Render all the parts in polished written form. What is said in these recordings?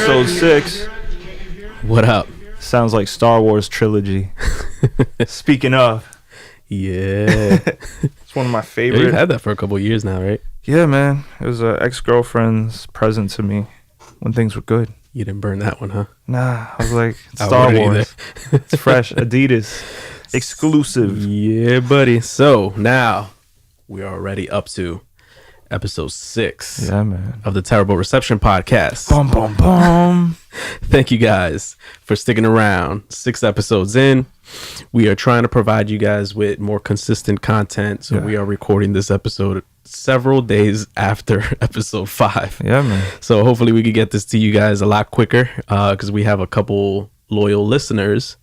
episode 6. What up? Sounds like Star Wars trilogy. Speaking of. Yeah. It's one of my favorite. Yeah, you've had that for a couple of years now, right? Yeah, man. It was an ex-girlfriend's present to me when things were good. You didn't burn that one, huh? Nah, I was like, it's Star Wars. It's fresh. Adidas. Exclusive. Yeah, buddy. So now we are already up to episode 6 of the Terrible Reception podcast. Boom, boom, boom. Thank you guys for sticking around. 6 episodes in. We are trying to provide you guys with more consistent content. So we are recording this episode several days after episode 5. Yeah, man. So hopefully we can get this to you guys a lot quicker because we have a couple loyal listeners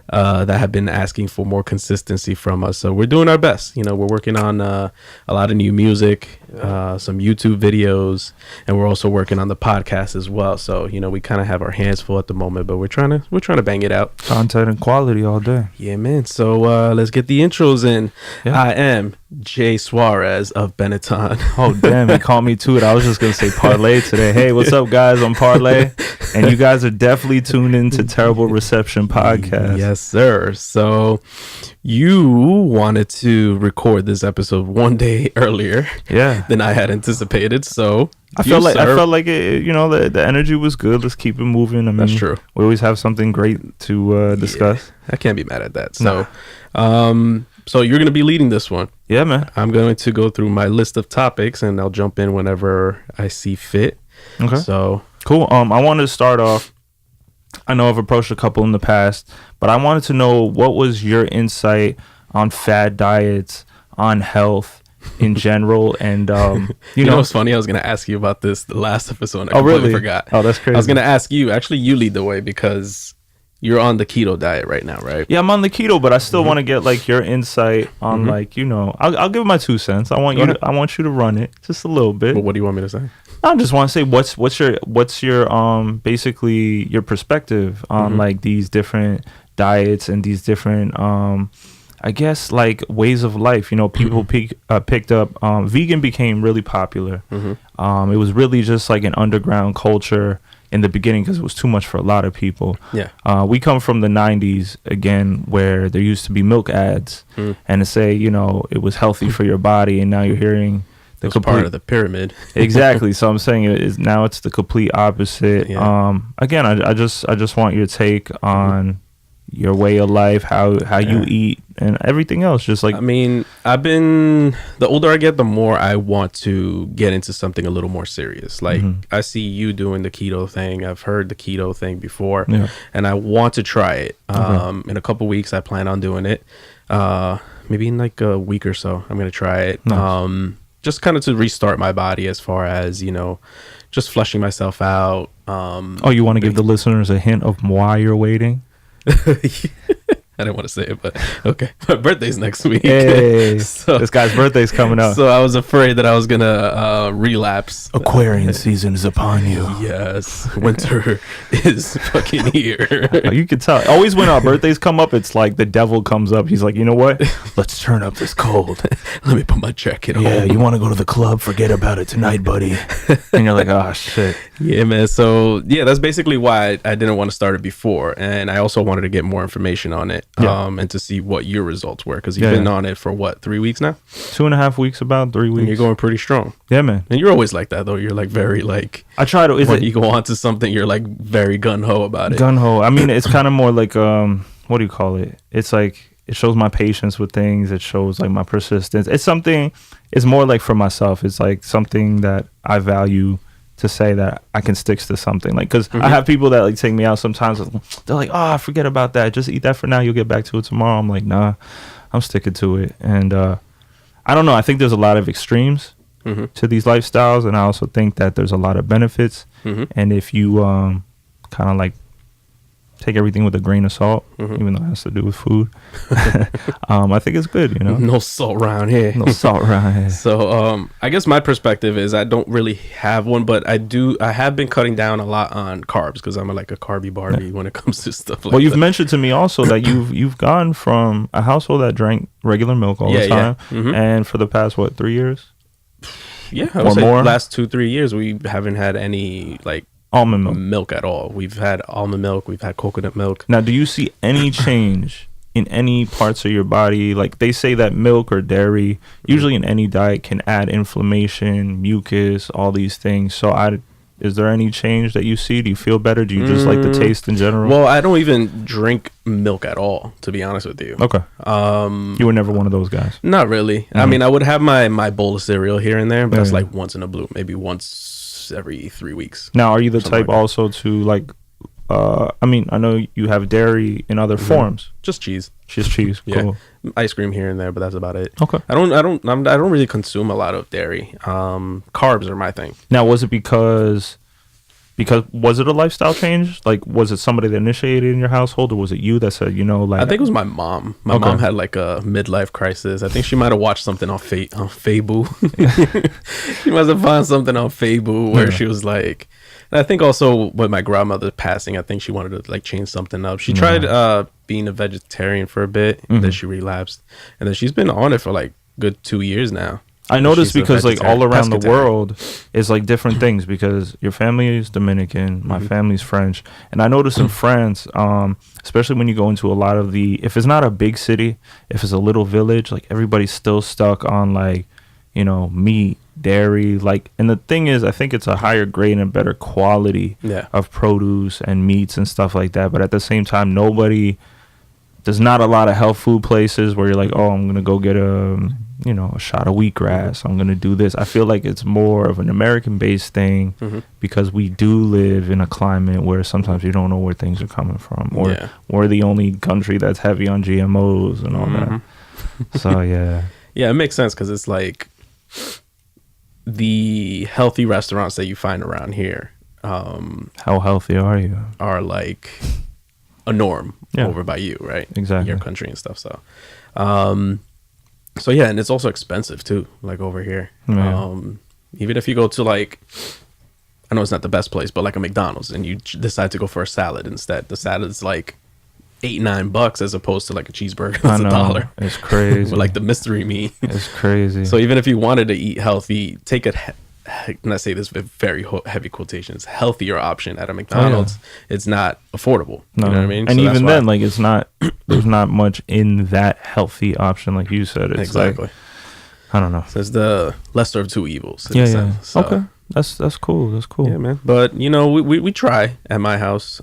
that have been asking for more consistency from us. So we're doing our best. You know, we're working on a lot of new music, some YouTube videos, and we're also working on the podcast as well. So, you know, we kind of have our hands full at the moment, but we're trying to bang it out. Content and quality all day. Yeah, man. So let's get the intros in. Yeah. I am Jay Suarez of Benetton. Oh, damn. He called me to it. I was just going to say Parlay today. Hey, what's up, guys? I'm Parlay. And you guys are definitely tuned into Terrible Reception podcast. Yes, sir. So you wanted to record this episode one day earlier than I had anticipated. So I felt like it, you know, the energy was good. Let's keep it moving. I mean, that's true. We always have something great to discuss. Yeah, I can't be mad at that. So so you're going to be leading this one. Yeah, man. I'm going to go through my list of topics and I'll jump in whenever I see fit. Okay. So cool. I wanted to start off. I know I've approached a couple in the past, but I wanted to know what was your insight on fad diets, on health in general, and you know what's funny? I was going to ask you about this the last episode. And I really forgot. Oh, that's crazy. I was going to ask you. Actually, you lead the way because you're on the keto diet right now, right? Yeah, I'm on the keto, but I still want to get like your insight on like, you know, I'll give my 2 cents. I want you to run it just a little bit. Well, what do you want me to say? I just want to say what's your basically your perspective on like these different diets and these different I guess like ways of life. You know, people picked up vegan became really popular. It was really just like an underground culture in the beginning because it was too much for a lot of people. Yeah. We come from the 90s again where there used to be milk ads and to say, you know, it was healthy for your body, and now you're hearing the part of the pyramid. Exactly. So I'm saying it's the complete opposite. Yeah. Again, I just want your take on your way of life, how you eat and everything else. Just like, I mean, the older I get, the more I want to get into something a little more serious. Like I see you doing the keto thing. I've heard the keto thing before and I want to try it. In a couple weeks, I plan on doing it. Maybe in like a week or so, I'm going to try it. Nice. Just kind of to restart my body as far as, you know, just flushing myself out. You want to give the listeners a hint of why you're waiting? I didn't want to say it, but okay. My birthday's next week. Hey, so, this guy's birthday's coming up. So I was afraid that I was gonna relapse. Aquarian season is upon you. Yes, winter is fucking here. You can tell. Always when our birthdays come up, it's like the devil comes up. He's like, you know what? Let's turn up this cold. Let me put my jacket on. Yeah, you want to go to the club? Forget about it tonight, buddy. And you're like, oh shit. Yeah, man. So yeah, that's basically why I didn't want to start it before, and I also wanted to get more information on it. And to see what your results were, because you've been on it for what, 3 weeks now? 2.5 weeks, about 3 weeks. And you're going pretty strong. Yeah, man. And you're always like that, though. You're like very like. I try to. When you go on to something, you're like very gun ho about it. Gun ho. I mean, it's kind of more like what do you call it? It's like it shows my patience with things. It shows like my persistence. It's something. It's more like for myself. It's like something that I value. To say that I can stick to something, like, because I have people that like take me out sometimes. They're like, "Oh, forget about that. Just eat that for now. You'll get back to it tomorrow." I'm like, "Nah, I'm sticking to it." And I don't know. I think there's a lot of extremes to these lifestyles, and I also think that there's a lot of benefits. And if you kind of like take everything with a grain of salt, even though it has to do with food, I think it's good, you know. No salt around here. No salt around here. So I guess my perspective is I don't really have one, but I have been cutting down a lot on carbs because I'm like a Carbie Barbie when it comes to stuff like that. Well, you've mentioned to me also that you've gone from a household that drank regular milk all the time, and for the past 3 years? Yeah, I would say last 2-3 years we haven't had any like almond milk. milk at all. We've had almond milk. We've had coconut milk. Now, do you see any change in any parts of your body? Like they say that milk or dairy, usually in any diet, can add inflammation, mucus, all these things. So is there any change that you see? Do you feel better? Do you just like the taste in general? Well, I don't even drink milk at all, to be honest with you. Okay. You were never one of those guys. Not really. I mean, I would have my bowl of cereal here and there, but that's like once in a blue, maybe once every 3 weeks. Now, are you the type also to like, I mean, I know you have dairy in other forms. Just cheese. Just cheese. Cool. Ice cream here and there, but that's about it. Okay. I don't really consume a lot of dairy. Carbs are my thing. Now, was it because was it a lifestyle change? Like, was it somebody that initiated in your household, or was it you that said, like? I think it was my mom. My mom had like a midlife crisis. I think she might have watched something on Fable. She must have found something on Fable where she was like. And I think also with my grandmother passing, I think she wanted to like change something up. She tried being a vegetarian for a bit, and then she relapsed, and then she's been on it for like good 2 years now. I noticed because like all around the world is like different things, because your family is Dominican, my family's French, and I noticed in France, especially when you go into a lot of if it's not a big city, if it's a little village, like everybody's still stuck on like, meat, dairy, like, and the thing is, I think it's a higher grade and better quality of produce and meats and stuff like that, but at the same time, there's not a lot of health food places where you're like, oh, I'm gonna go get a shot of wheatgrass, I'm gonna do this. I feel like it's more of an American based thing, because we do live in a climate where sometimes you don't know where things are coming from, or we're the only country that's heavy on GMOs and all that. So yeah, it makes sense, because it's like the healthy restaurants that you find around here, how healthy are you, are like a norm over by you, right? Exactly. Your country and stuff. So and it's also expensive too, like over here. Even if you go to like, I know it's not the best place, but like a McDonald's, and you decide to go for a salad instead, the salad's like $8-9 as opposed to like a cheeseburger that's $1. It's crazy. Or like the mystery meat. It's crazy. So even if you wanted to eat healthy, take and I say this with very heavy quotations, healthier option at a McDonald's, it's not affordable. No. You know what I mean? And so even then, like, it's not, there's not much in that healthy option, like you said. It's exactly. Like, I don't know. So it's the lesser of two evils. So. Okay. That's cool. That's cool. Yeah, man. But, we try at my house.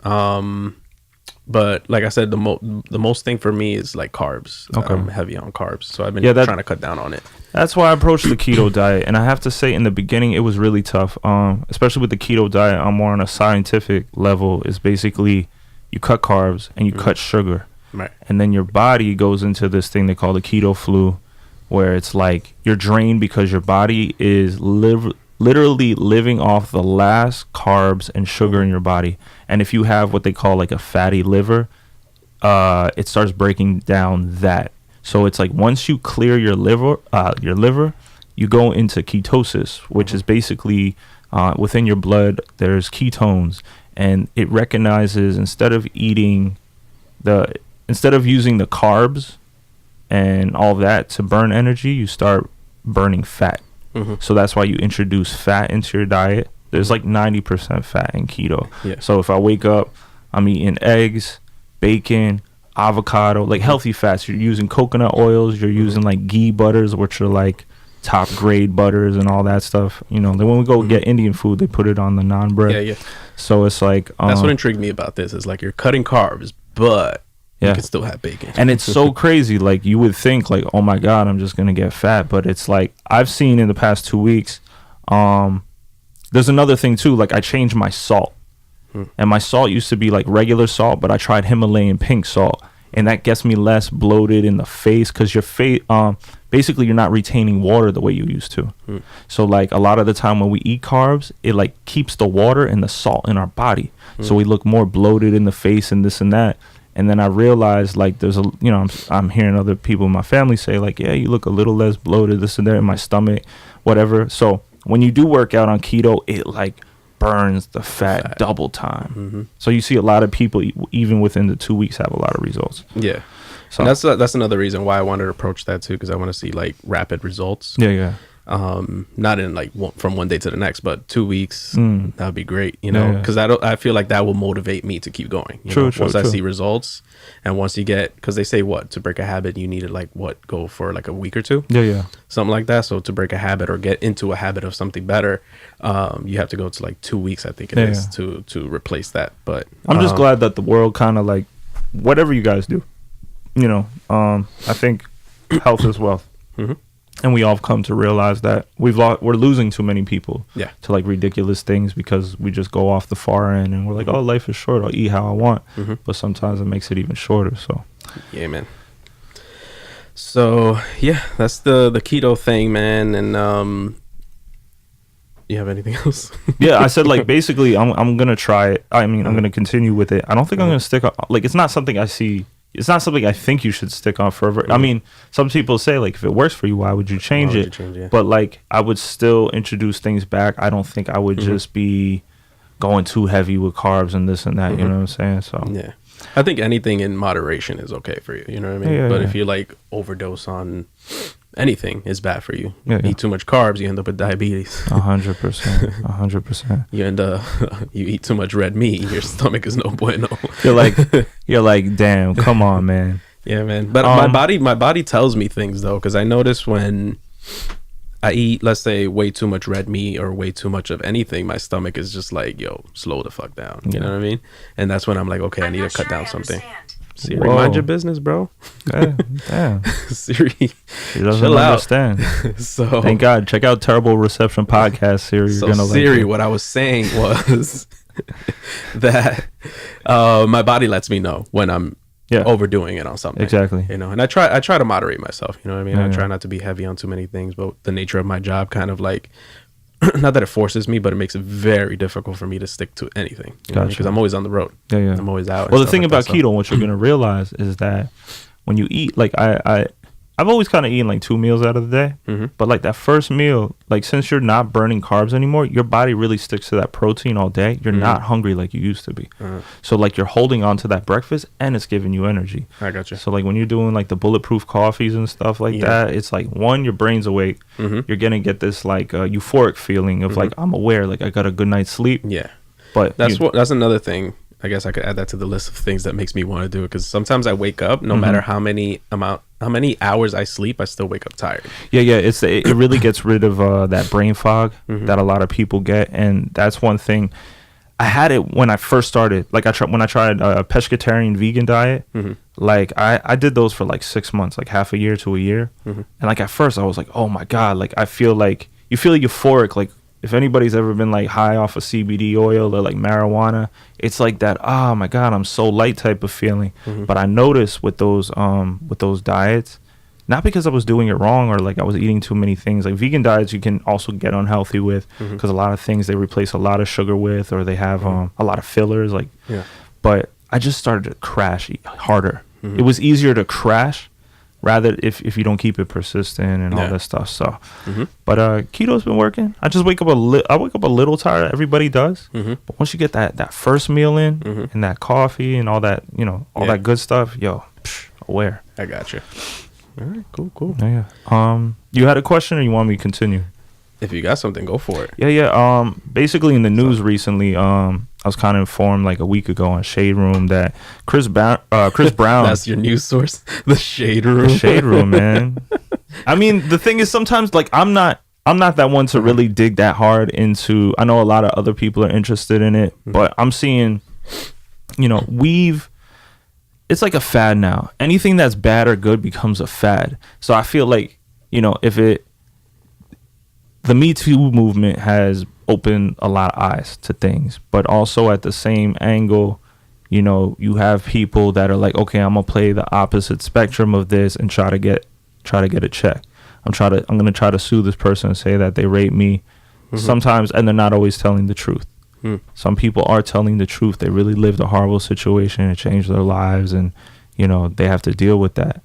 But like I said, the most thing for me is like carbs. Okay. I'm heavy on carbs, so I've been trying to cut down on it. That's why I approached the keto diet, and I have to say, in the beginning, it was really tough. Especially with the keto diet, I'm more on a scientific level. Is basically you cut carbs and you cut sugar, right? And then your body goes into this thing they call the keto flu, where it's like you're drained because your body is literally living off the last carbs and sugar in your body. And if you have what they call like a fatty liver, it starts breaking down that. So it's like once you clear your liver, you go into ketosis, which is basically within your blood, there's ketones, and it recognizes instead of using the carbs and all that to burn energy, you start burning fat. So that's why you introduce fat into your diet. There's like 90% fat in keto. So if I wake up, I'm eating eggs, bacon, avocado, like healthy fats. You're using coconut oils, you're using like ghee butters, which are like top grade butters and all that stuff. Then when we go get Indian food, they put it on the naan bread. So it's like that's what intrigued me about this, is like you're cutting carbs, but you can still have bacon. And it's so crazy. Like you would think like, oh my God, I'm just going to get fat. But it's like, I've seen in the past 2 weeks, there's another thing too. Like I changed my salt, and my salt used to be like regular salt, but I tried Himalayan pink salt, and that gets me less bloated in the face, because your face, basically you're not retaining water the way you used to. So like a lot of the time when we eat carbs, it like keeps the water and the salt in our body. So we look more bloated in the face and this and that. And then I realized, like, there's I'm hearing other people in my family say, like, yeah, you look a little less bloated, this and that, in my stomach, whatever. So when you do work out on keto, it, like, burns the fat double time. So you see a lot of people, even within the 2 weeks, have a lot of results. Yeah. So and that's another reason why I wanted to approach that, too, because I want to see, like, rapid results. Yeah. Not in like from one day to the next, but 2 weeks. That would be great, you know, because I feel like that will motivate me to keep going. True. Once I see results, and once you get, because they say to break a habit, you need to like go for like a week or two. Yeah. Something like that. So to break a habit or get into a habit of something better, you have to go to like 2 weeks, I think it is, to replace that. But I'm just glad that the world kind of like, whatever you guys do, you know, I think health is wealth. And we all come to realize that we're losing too many people to like ridiculous things because we just go off the far end and we're like, oh, life is short. I'll eat how I want. But sometimes it makes it even shorter. So yeah, man. So yeah, that's the keto thing, man. And you have anything else? Yeah, I said like basically I'm gonna try it. I mean, I'm gonna continue with it. I don't think I'm gonna stick on, like, it's not something I see. It's not something I think you should stick on forever. I mean, some people say, like, if it works for you, why would you change it? But, like, I would still introduce things back. I don't think I would just be going too heavy with carbs and this and that. You know what I'm saying? So yeah. I think anything in moderation is okay for you. You know what I mean? But if you, like, overdose on anything, it's bad for you. Eat too much carbs, you end up with diabetes. 100%. 100%. You end up, you eat too much red meat, your stomach is no bueno. You're like, damn, come on, man. Yeah, man. But my body tells me things though, because I notice when I eat, let's say, way too much red meat or way too much of anything, my stomach is just like, yo, slow the fuck down. You know what I mean? And that's when I'm like, okay, I need to cut down something. Siri, mind your business, bro. Damn. Siri, she doesn't understand. So thank God. Check out Terrible Reception Podcast, Siri. So Siri, what I was saying was that my body lets me know when I'm overdoing it on something. Exactly. You know, and I try to moderate myself. You know what I mean? I try not to be heavy on too many things, but the nature of my job kind of like, not that it forces me, but it makes it very difficult for me to stick to anything. Because I'm always on the road. I'm always out. Well, the thing about keto, what you're gonna realize is that when you eat, like I've always kind of eaten like 2 meals out of the day, but like that first meal, like since you're not burning carbs anymore, your body really sticks to that protein all day. You're not hungry like you used to be. So like you're holding on to that breakfast and it's giving you energy. I got you. So like when you're doing like the bulletproof coffees and stuff like that, it's like, one, your brain's awake. You're gonna get this like euphoric feeling of like, I'm aware, like I got a good night's sleep. Yeah. But that's another thing. I guess I could add that to the list of things that makes me want to do it, because sometimes I wake up, no matter how many hours I sleep, I still wake up tired. It really gets rid of that brain fog that a lot of people get, and that's one thing. I had it when I first started. Like when I tried a pescatarian vegan diet. Like I did those for like 6 months, like half a year to a year, and like at first I was like, oh my god, like I feel like you feel euphoric, like. If anybody's ever been like high off of CBD oil or like marijuana, it's like that, oh my God, I'm so light type of feeling. But I noticed with those diets, not because I was doing it wrong or like I was eating too many things. Like vegan diets, you can also get unhealthy with, because a lot of things they replace a lot of sugar with, or they have a lot of fillers. Like, but I just started to crash harder. It was easier to crash rather if you don't keep it persistent and all that stuff. So but keto's been working. I just wake up I wake up a little tired. Everybody does. But once you get that first meal in and that coffee and all that, you know, all that good stuff, aware. I got you. All right, cool. You had a question, or you want me to continue? If you got something, go for it. Basically in the news recently, I was kind of informed like a week ago on Shade Room that Chris Brown that's your news source, the Shade Room. The Shade Room, man. I mean, the thing is, sometimes like I'm not that one to really dig that hard into. I know a lot of other people are interested in it, but I'm seeing, you know, it's like a fad now. Anything that's bad or good becomes a fad. So I feel like, you know, the Me Too movement has opened a lot of eyes to things, but also at the same angle, you know, you have people that are like, okay, I'm gonna play the opposite spectrum of this and try to get a check. I'm gonna try to sue this person and say that they raped me. Sometimes, and they're not always telling the truth. Some people are telling the truth. They really lived a horrible situation. It changed their lives, and you know they have to deal with that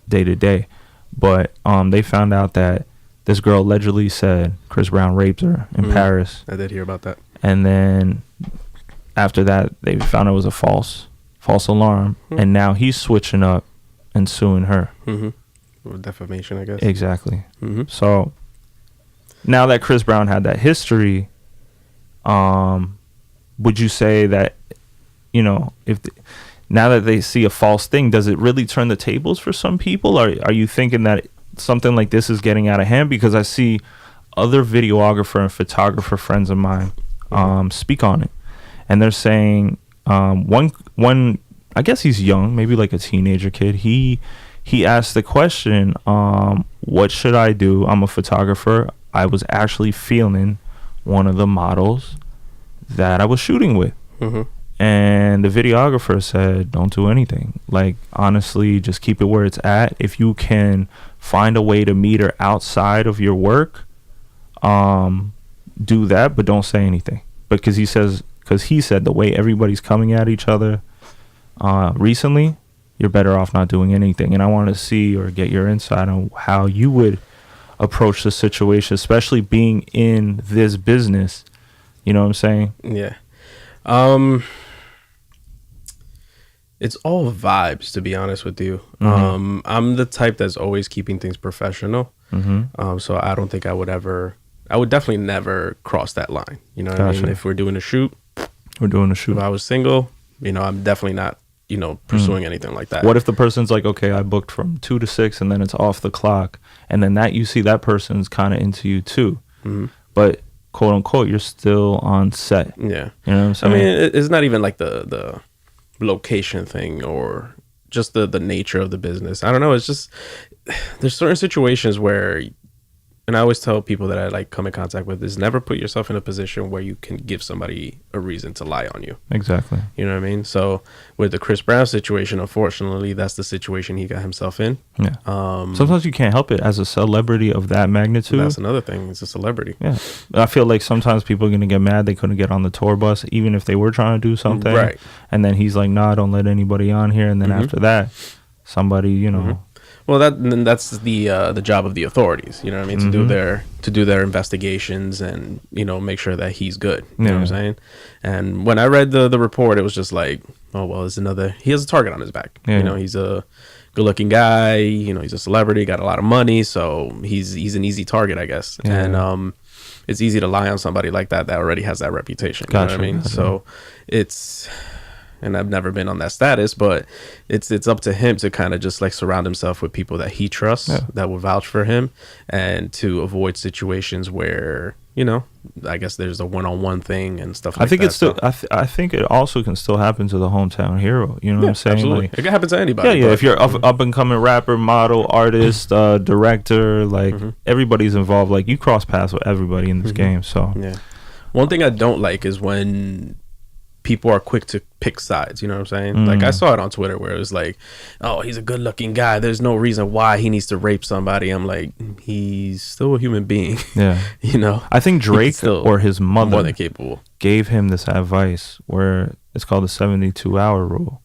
day to day. But they found out that this girl allegedly said Chris Brown raped her in Paris. I did hear about that. And then after that, they found it was a false alarm. And now he's switching up and suing her. Defamation, I guess. Exactly. So Now that Chris Brown had that history, would you say that, you know, now that they see a false thing, does it really turn the tables for some people? Or are you thinking that something like this is getting out of hand? Because I see other videographer and photographer friends of mine speak on it, and they're saying one I guess he's young, maybe like a teenager kid. He asked the question, what should I do? I'm a photographer. I was actually feeling one of the models that I was shooting with. And the videographer said, don't do anything. Like, honestly, just keep it where it's at. If you can find a way to meet her outside of your work, do that, but don't say anything. Because he said the way everybody's coming at each other recently, you're better off not doing anything. And I want to see or get your insight on how you would approach the situation, especially being in this business. You know what I'm saying? Yeah. It's all vibes, to be honest with you. I'm the type that's always keeping things professional. So I don't think I would definitely never cross that line. You know what I mean? If we're doing a shoot, we're doing a shoot. If I was single, you know, I'm definitely not, you know, pursuing anything like that. What if the person's like, okay, I booked from 2 to 6 and then it's off the clock, and then that you see that person's kind of into you too, but quote unquote, you're still on set. Yeah. You know what I'm saying? I mean, it's not even like the location thing or just the nature of the business. I don't know. It's just, there's certain situations where, and I always tell people that I like come in contact with, is never put yourself in a position where you can give somebody a reason to lie on you. Exactly. You know what I mean? So with the Chris Brown situation, unfortunately, that's the situation he got himself in. Yeah. Sometimes you can't help it as a celebrity of that magnitude. That's another thing. It's a celebrity. Yeah. I feel like sometimes people are going to get mad they couldn't get on the tour bus, even if they were trying to do something. Right. And then he's like, nah, don't let anybody on here. And then after that, somebody, you know. Well, that's the job of the authorities, you know what I mean, to do their investigations and, you know, make sure that he's good. You know what I'm saying? And when I read the report, it was just like, oh well, he has a target on his back. You know, he's a good-looking guy. You know, he's a celebrity, got a lot of money, so he's an easy target, I guess. And it's easy to lie on somebody like that already has that reputation. You know what I mean? So it's. And I've never been on that status, but it's up to him to kind of just like surround himself with people that he trusts, that will vouch for him, and to avoid situations where, you know, I guess there's a one-on-one thing and stuff like that. I think it's still. I think it also can still happen to the hometown hero. You know what I'm saying? Absolutely. Like, it can happen to anybody. Yeah. If you're up and coming rapper, model, artist, director, like everybody's involved. Like you cross paths with everybody in this game. So one thing I don't like is when people are quick to pick sides, you know what I'm saying? Like I saw it on Twitter where it was like, oh, he's a good looking guy, there's no reason why he needs to rape somebody. I'm like, he's still a human being. Yeah. You know, I think Drake or his mother more than capable gave him this advice where it's called the 72-hour rule.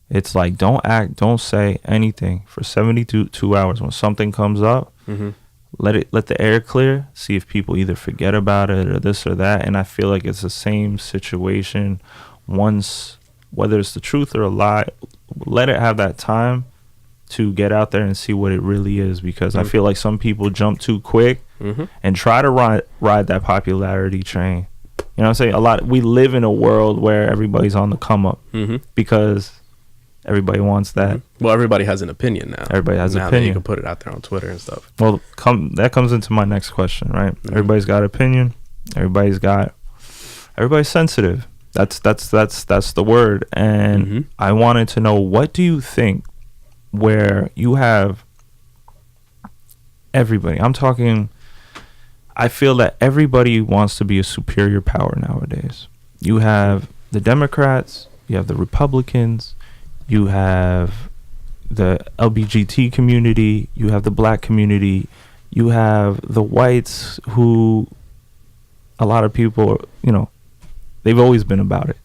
It's like, don't say anything for 72 hours. When something comes up, let the air clear, see if people either forget about it or this or that. And I feel like it's the same situation. Once, whether it's the truth or a lie, let it have that time to get out there and see what it really is, because I feel like some people jump too quick and try to ride that popularity train. You know what I'm saying? We live in a world where everybody's on the come up because everybody wants that. Well, everybody has an opinion now. Everybody has an opinion. Now that you can put it out there on Twitter and stuff. Well, that comes into my next question, right? Everybody's got opinion. Everybody's sensitive. That's the word. And I wanted to know, what do you think where you have everybody? I feel that everybody wants to be a superior power nowadays. You have the Democrats, you have the Republicans, you have the LGBT community, you have the black community, you have the whites, who a lot of people, you know, they've always been about it.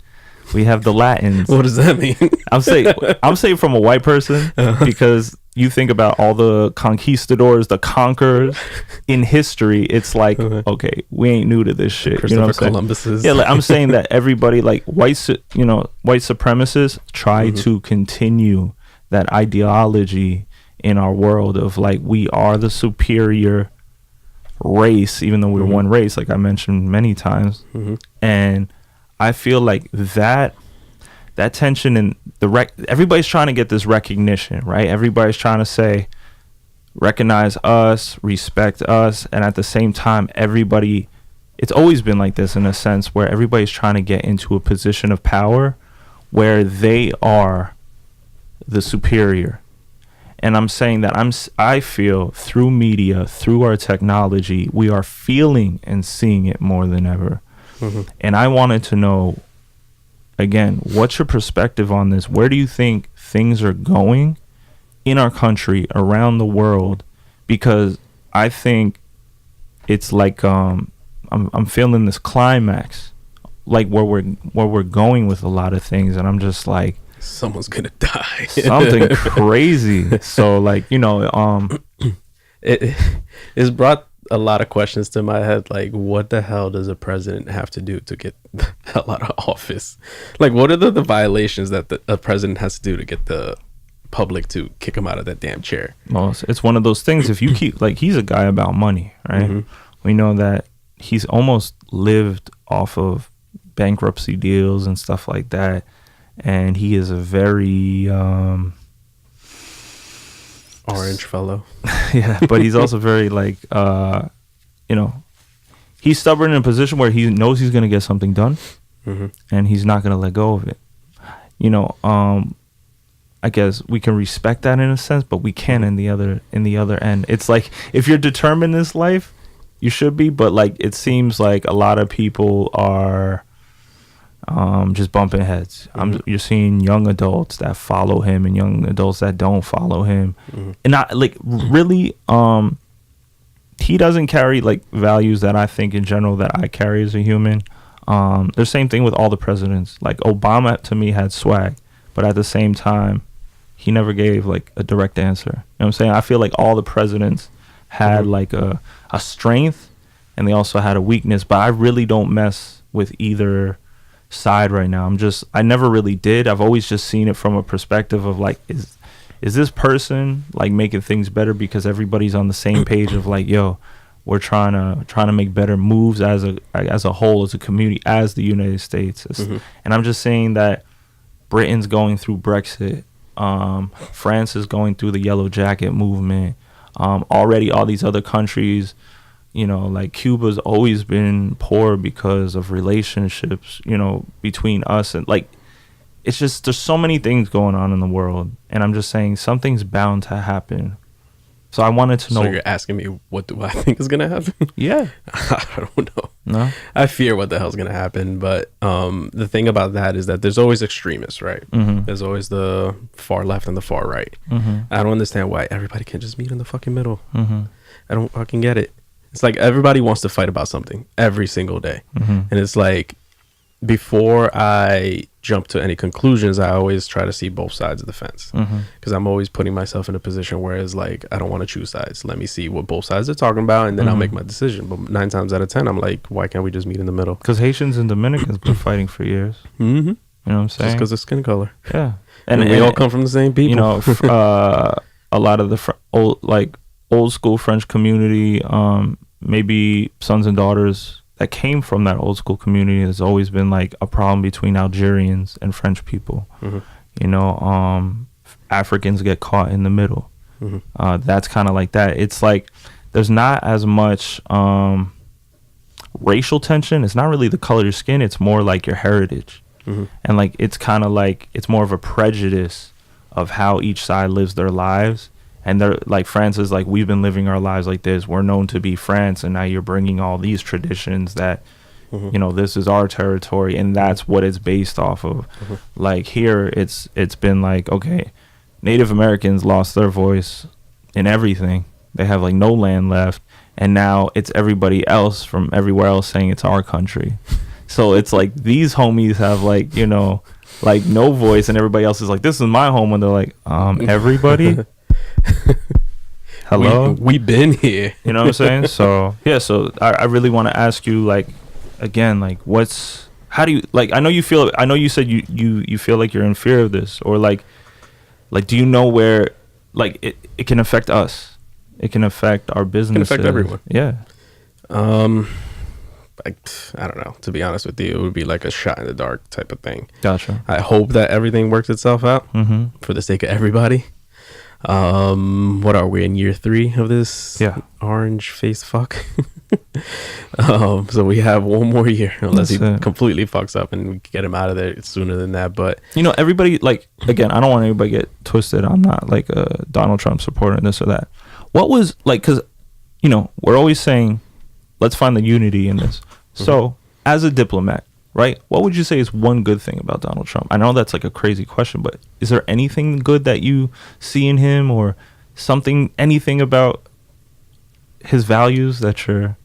We have the Latins. What does that mean? I'm saying from a white person, because you think about all the conquistadors, the conquerors in history. It's like, okay, we ain't new to this shit. You know what I'm saying? Yeah, like, I'm saying that everybody, like white supremacists, try to continue that ideology in our world of like, we are the superior race, even though we're one race, like I mentioned many times. And I feel like that tension and everybody's trying to get this recognition, right? Everybody's trying to say, recognize us, respect us, and at the same time, it's always been like this in a sense where everybody's trying to get into a position of power where they are the superior. And I'm saying that I feel through media, through our technology, we are feeling and seeing it more than ever. And I wanted to know, again, what's your perspective on this? Where do you think things are going in our country, around the world? Because I think it's like I'm feeling this climax, like where we're going with a lot of things, and I'm just like, someone's gonna die. Something crazy. So like, it's brought a lot of questions to my head, like what the hell does a president have to do to get the hell out of office? Like what are the violations that a president has to do to get the public to kick him out of that damn chair? Well, it's one of those things. If you keep, like, he's a guy about money, right? We know that he's almost lived off of bankruptcy deals and stuff like that. And he is a very orange fellow. Yeah, but he's also very like he's stubborn in a position where he knows he's gonna get something done, and he's not gonna let go of it. I guess we can respect that in a sense, but we can't in the other end. It's like, if you're determined in this life, you should be, but like it seems like a lot of people are just bumping heads. You're seeing young adults that follow him and young adults that don't follow him, and not like really. He doesn't carry like values that I think in general that I carry as a human. The same thing with all the presidents. Like Obama to me had swag, but at the same time, he never gave like a direct answer. You know what I'm saying? I feel like all the presidents had like a strength, and they also had a weakness. But I really don't mess with either side right now. I never really did. I've always just seen it from a perspective of like, is this person like making things better because everybody's on the same page of like, yo, we're trying to make better moves as a whole, as a community, as the United States. And I'm just saying that Britain's going through Brexit, France is going through the Yellow Jacket movement, already all these other countries, like Cuba's always been poor because of relationships, between us, and like, it's just, there's so many things going on in the world, and I'm just saying something's bound to happen. So I wanted to know. So you're asking me, what do I think is gonna happen? Yeah. I don't know. No, I fear what the hell's gonna happen, but the thing about that is that there's always extremists, right? There's always the far left and the far right. I don't understand why everybody can't just meet in the fucking middle. I don't fucking get it. It's like everybody wants to fight about something every single day. And it's like, before I jump to any conclusions, I always try to see both sides of the fence, because I'm always putting myself in a position where it's like, I don't want to choose sides. Let me see what both sides are talking about, and then I'll make my decision. But 9 times out of 10, I'm like, why can't we just meet in the middle? Because Haitians and Dominicans been fighting for years. You know what I'm saying? Just because of skin color. Yeah. And we all come from the same people. A lot of the old school French community, maybe sons and daughters that came from that old school community, has always been like a problem between Algerians and French people. Africans get caught in the middle. That's kind of like that. It's like there's not as much racial tension. It's not really the color of your skin. It's more like your heritage. And like, it's kind of like, it's more of a prejudice of how each side lives their lives. And they're like, France is like, we've been living our lives like this. We're known to be France. And now you're bringing all these traditions that, this is our territory. And that's what it's based off of. Like here, it's been like, okay, Native Americans lost their voice in everything. They have like no land left. And now it's everybody else from everywhere else saying it's our country. So it's like these homies have like, like no voice, and everybody else is like, this is my home. And they're like, everybody? Hello? We've been here. You know what I'm saying? So yeah, so I really want to ask you, like, again, like, how do you, like, I know you said you feel like you're in fear of this, or like do you know where, like, it can affect us? It can affect our business. It can affect everyone. Yeah. I don't know. To be honest with you, it would be like a shot in the dark type of thing. Gotcha. I hope that everything works itself out for the sake of everybody. What are we in year 3 of this? Yeah. Orange face fuck. So we have one more year, unless he completely fucks up and we get him out of there sooner than that. But everybody, like, again, I don't want anybody to get twisted. I'm not like a Donald Trump supporter and this or that. What was like, because we're always saying let's find the unity in this. So as a diplomat, right, what would you say is one good thing about Donald Trump? I know that's like a crazy question, but is there anything good that you see in him, or anything about his values that you're...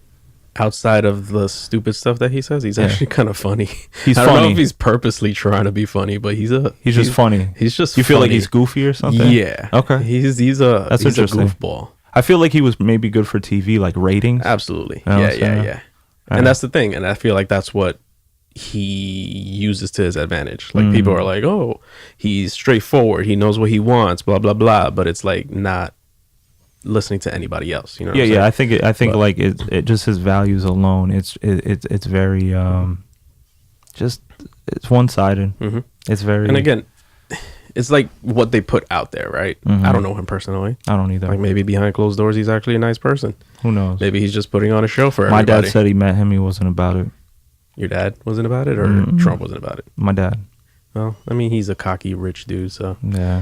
Outside of the stupid stuff that he says, he's actually kind of funny. He's I funny. don't know if he's purposely trying to be funny, but he's just funny. He's just You feel funny. like he's goofy or something? Yeah. Okay. He's a goofball. I feel like he was maybe good for TV, like ratings. Absolutely. You know Yeah. And that's the thing. And I feel like that's what he uses to his advantage. Like, people are like, oh, he's straightforward. He knows what he wants, blah, blah, blah. But it's like not listening to anybody else. You know what I'm saying? I think like it just his values alone. It's very it's one-sided. It's very... And again, it's like what they put out there, right? I don't know him personally. I don't either. Like, maybe behind closed doors, he's actually a nice person. Who knows? Maybe he's just putting on a show for everybody. My dad said he met him. He wasn't about it. Your dad wasn't about it, or Trump wasn't about it? My dad. Well, I mean, he's a cocky rich dude, so yeah.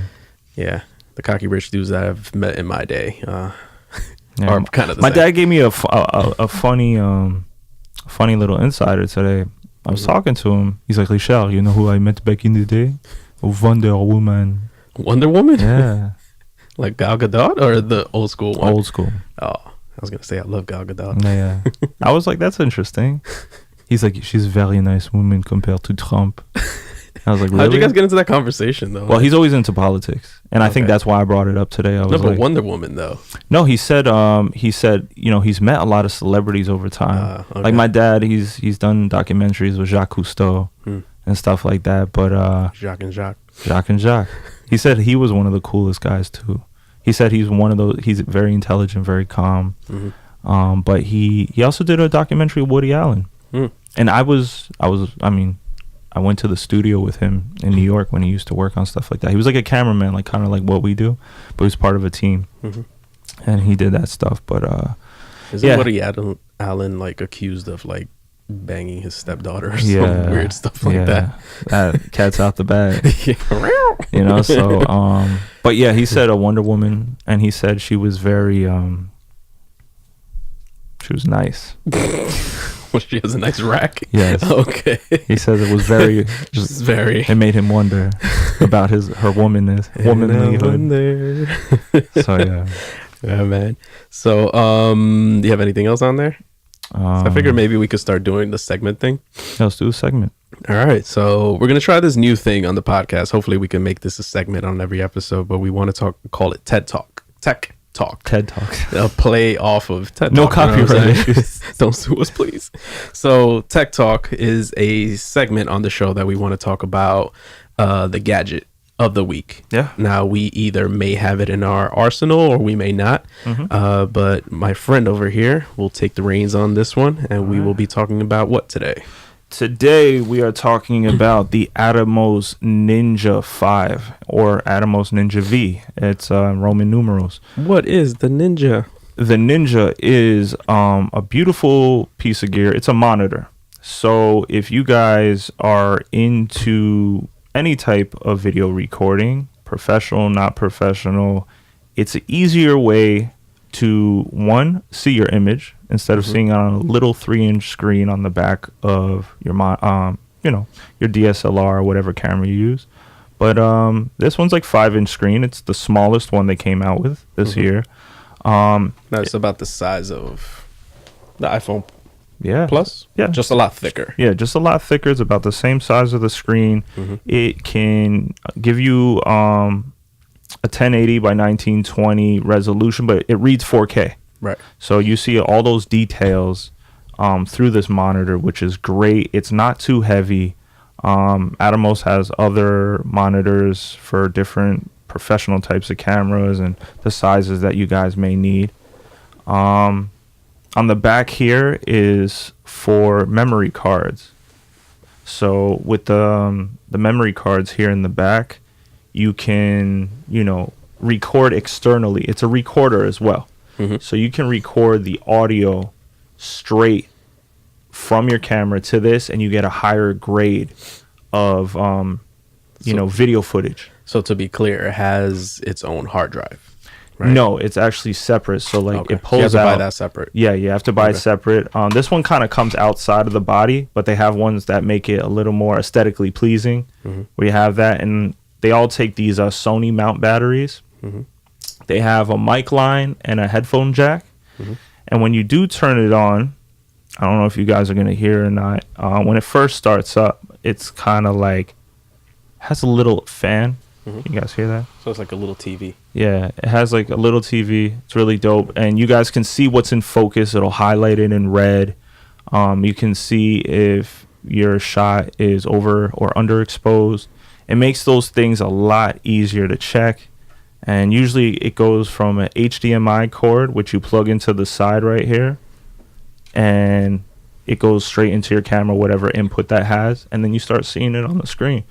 The cocky rich dudes that I've met in my day are kind of the My same. dad gave me a funny little insider today. I was talking to him. He's like, Richard, you know who I met back in the day? Wonder Woman. Wonder Woman? Yeah. Like Gal Gadot, or the old school one? Old school. Oh, I was going to say I love Gal Gadot. Yeah. I was like, that's interesting. He's like, she's a very nice woman compared to Trump. I was like, really? How'd you guys get into that conversation, though? Well, he's always into politics. And I think that's why I brought it up today. I was but like, Wonder Woman, though. No, he said, he's met a lot of celebrities over time. Okay. Like my dad, he's done documentaries with Jacques Cousteau and stuff like that. But Jacques and Jacques. He said he was one of the coolest guys too. He said he's one of those. He's very intelligent, very calm. But he also did a documentary with Woody Allen. And I went to the studio with him in New York when he used to work on stuff like that. He was like a cameraman, like kind of like what we do, but he was part of a team. And he did that stuff. But isn't Woody Allen like accused of like banging his stepdaughter or some weird stuff like that? That cat's out the bag. So but yeah, he said a Wonder Woman, and he said she was very she was nice. Well, she has a nice rack. Yes. Okay. He says it was very, It made him wonder about her womanlyhood. So yeah, man. So do you have anything else on there? So I figured maybe we could start doing the segment thing. Let's do a segment. All right. So we're gonna try this new thing on the podcast. Hopefully, we can make this a segment on every episode. But we want to call it TED Talk. TED Talk. A play off of TED Talk. No copyright issues. Don't sue us, please. So TED Talk is a segment on the show that we want to talk about the gadget of the week. Yeah. Now, we either may have it in our arsenal or we may not. But my friend over here will take the reins on this one, and we will be talking about what today? Today, we are talking about the Atomos Ninja 5 or Atomos Ninja V. It's Roman numerals. What is the Ninja? The Ninja is a beautiful piece of gear. It's a monitor. So if you guys are into any type of video recording, professional, not professional, it's an easier way to, one, see your image instead of seeing it on a little 3-inch screen on the back of your your DSLR or whatever camera you use. But this one's like 5-inch screen. It's the smallest one they came out with this year. That's about the size of the iPhone Plus? Yeah. Just a lot thicker. Yeah, just a lot thicker. It's about the same size of the screen. It can give you a 1080 by 1920 resolution, but it reads 4K. Right. So you see all those details through this monitor, which is great. It's not too heavy. Atomos has other monitors for different professional types of cameras and the sizes that you guys may need. On the back here is for memory cards. So with the memory cards here in the back, you can, record externally. It's a recorder as well. So you can record the audio straight from your camera to this, and you get a higher grade of, video footage. So to be clear, it has its own hard drive. Right? No, it's actually separate. So it pulls out. You have to buy that separate. Yeah, you have to buy it separate. This one kind of comes outside of the body, but they have ones that make it a little more aesthetically pleasing. Where you have that, and they all take these Sony mount batteries. They have a mic line and a headphone jack. And when you do turn it on, I don't know if you guys are gonna hear or not. When it first starts up, it's kind of like has a little fan. You guys hear that? So it's like a little TV. Yeah, it has like a little TV. It's really dope. And you guys can see what's in focus. It'll highlight it in red. You can see if your shot is over or underexposed. It makes those things a lot easier to check. And usually it goes from an HDMI cord, which you plug into the side right here. And it goes straight into your camera, whatever input that has. And then you start seeing it on the screen.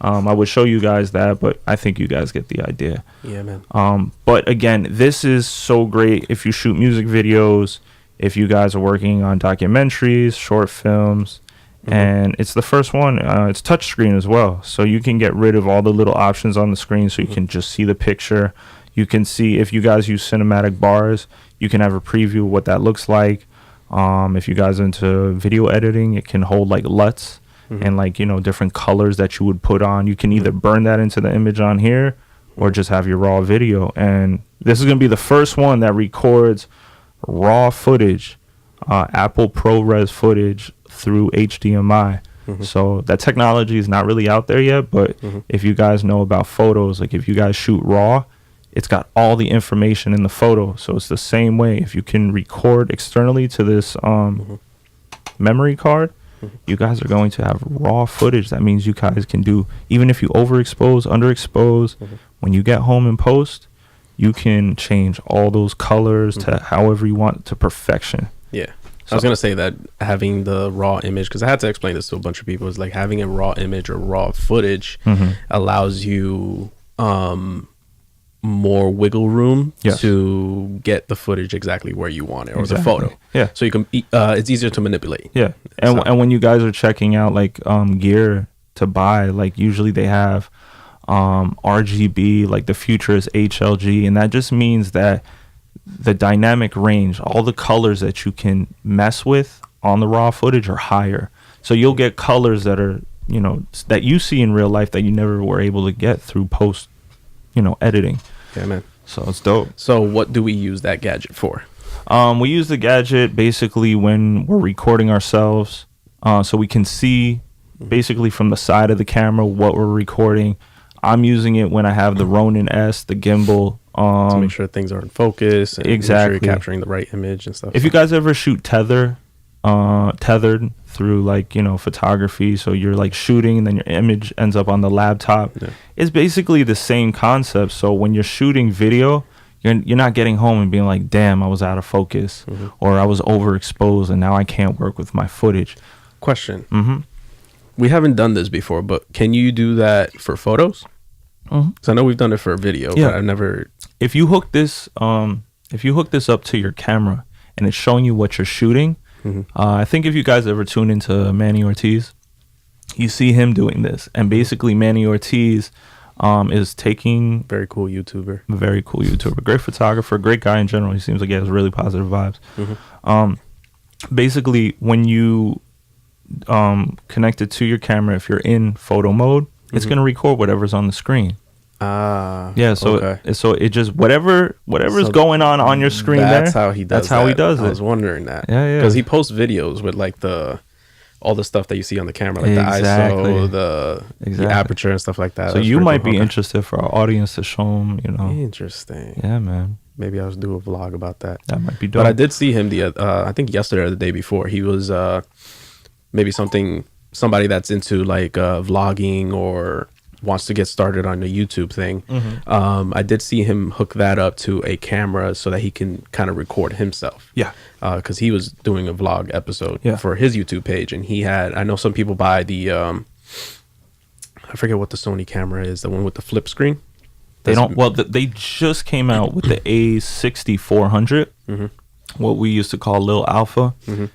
I would show you guys that, but I think you guys get the idea. Yeah, man. But again, this is so great if you shoot music videos, if you guys are working on documentaries, short films, and it's the first one. It's touchscreen as well, so you can get rid of all the little options on the screen, so you can just see the picture. You can see if you guys use cinematic bars, you can have a preview of what that looks like. If you guys are into video editing, it can hold like LUTs. And different colors that you would put on. You can either burn that into the image on here or just have your raw video. And this is going to be the first one that records raw footage, Apple ProRes footage through HDMI. So that technology is not really out there yet, but if you guys know about photos, like if you guys shoot raw, it's got all the information in the photo. So it's the same way. If you can record externally to this memory card, you guys are going to have raw footage. That means you guys can do, even if you overexpose, underexpose, when you get home in post, you can change all those colors to however you want to perfection. Yeah. I was going to say that having the raw image, because I had to explain this to a bunch of people, is like having a raw image or raw footage allows you more wiggle room to get the footage exactly where you want it, or the photo. Yeah. So you can it's easier to manipulate. Yeah. And when you guys are checking out like gear to buy, like usually they have RGB, like the future is HLG, and that just means that the dynamic range, all the colors that you can mess with on the raw footage are higher. So you'll get colors that are, that you see in real life that you never were able to get through post editing. Yeah, man. So it's dope. So what do we use that gadget for? We use the gadget basically when we're recording ourselves, so we can see basically from the side of the camera what we're recording. I'm using it when I have the Ronin S, the gimbal, to make sure things are in focus and make sure you're capturing the right image and stuff. If you guys ever shoot tethered through photography, so you're like shooting and then your image ends up on the laptop, it's basically the same concept. So when you're shooting video, you're not getting home and being like, damn, I was out of focus or I was overexposed and now I can't work with my footage. Question. We haven't done this before, but can you do that for photos? Because I know we've done it for video, but I've never. If you hook this up to your camera and it's showing you what you're shooting, I think if you guys ever tune into Manny Ortiz, you see him doing this. And basically Manny Ortiz is taking... Very cool YouTuber. Very cool YouTuber. Great photographer. Great guy in general. He seems like he has really positive vibes. Basically, when you connect it to your camera, if you're in photo mode, it's going to record whatever's on the screen. Yeah, so it just whatever's going on your screen. That's how he does. That's how he does it. I was wondering that. Yeah, because he posts videos with like all the stuff that you see on the camera, like the ISO, the aperture and stuff like that. So you might be interested for our audience to show them. Interesting. Yeah, man. Maybe I'll do a vlog about that. That might be dope. But I did see him I think yesterday or the day before. He was maybe somebody that's into like vlogging or wants to get started on the YouTube thing. I did see him hook that up to a camera so that he can kind of record himself. Yeah. Because he was doing a vlog episode Yeah. for his YouTube page, and he had, I know some people buy the, I forget what the Sony camera is, the one with the flip screen. They don't, well, they just came out with the A6400, what we used to call Lil Alpha.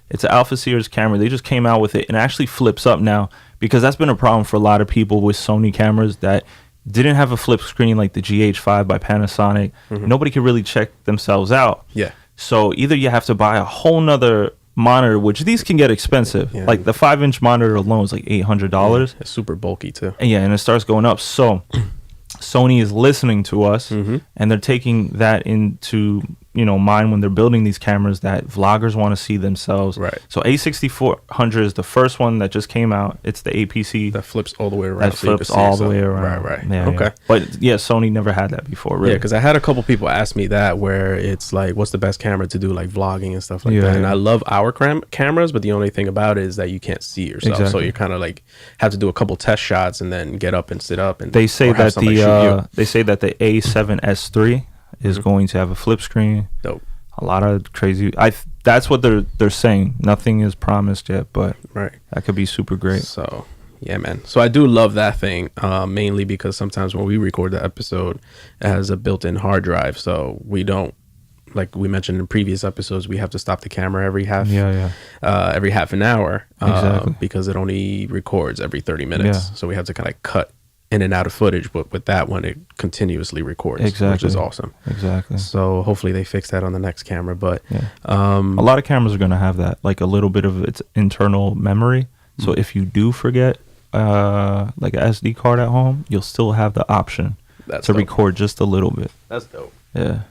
It's an Alpha series camera. They just came out with it, and it actually flips up now, because that's been a problem for a lot of people with Sony cameras that didn't have a flip screen like the GH5 by Panasonic. Nobody could really check themselves out. Yeah. So either you have to buy a whole nother monitor, which these can get expensive. Yeah. Like the 5-inch monitor alone is like $800. It's super bulky too. And it starts going up. So Sony is listening to us, and they're taking that into mind when they're building these cameras, that vloggers want to see themselves. Right. So A6400 is the first one that just came out. It's the APC That flips all the way around. that flips all the way around. Right. Yeah, Okay. yeah. But yeah, Sony never had that before, really. Yeah, because I had a couple people ask me that, where it's like, what's the best camera to do like vlogging and stuff like that. And I love our cameras, but the only thing about it is that you can't see yourself. So you kind of like have to do a couple test shots and then get up and sit up. And they say that the A7S3 is going to have a flip screen. Dope. A lot of crazy. That's what they're saying. Nothing is promised yet, but that could be super great. So yeah, man. So I do love that thing, mainly because sometimes when we record the episode, it has a built-in hard drive, so we don't, like we mentioned in previous episodes, we have to stop the camera every half an hour, because it only records every 30 minutes. So we have to kind of cut in and out of footage, but with that one it continuously records, which is awesome. So hopefully they fix that on the next camera. But a lot of cameras are going to have that, like a little bit of its internal memory. So if you do forget like an SD card at home, you'll still have the option to record just a little bit. That's dope. Yeah.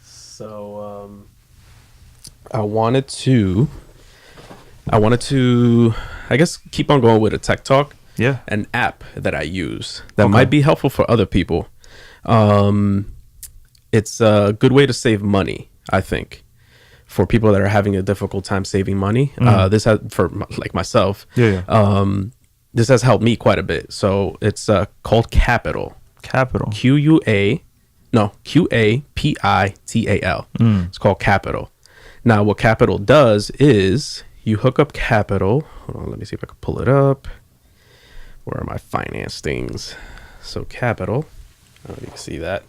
So I wanted to I guess keep on going with a tech talk. Yeah. An app that I use that might be helpful for other people. It's a good way to save money, I think, for people that are having a difficult time saving money. This has, for like myself, this has helped me quite a bit. So it's called Capital. QAPITAL. It's called Capital. Now, what Capital does is you hook up Capital. Hold on, let me see if I can pull it up. Where are my finance things? So Capital, I don't know if you can see that.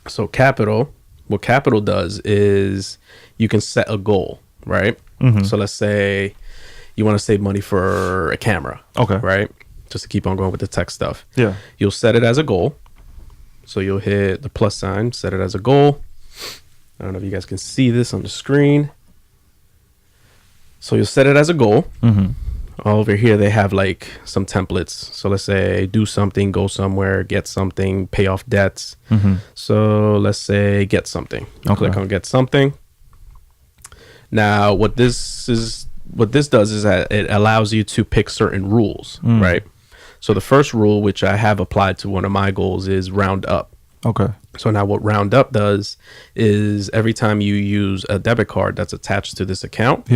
So Capital, what Capital does is you can set a goal, right? So let's say you want to save money for a camera. Okay. Right? Just to keep on going with the tech stuff. Yeah. You'll set it as a goal. So you'll hit the plus sign, set it as a goal. I don't know if you guys can see this on the screen. So you'll set it as a goal. Over here, they have like some templates. So let's say do something, go somewhere, get something, pay off debts. So let's say get something. Click on get something. Now, what this does is that it allows you to pick certain rules, right? So the first rule, which I have applied to one of my goals, is round up. Okay. So now what round up does is every time you use a debit card that's attached to this account,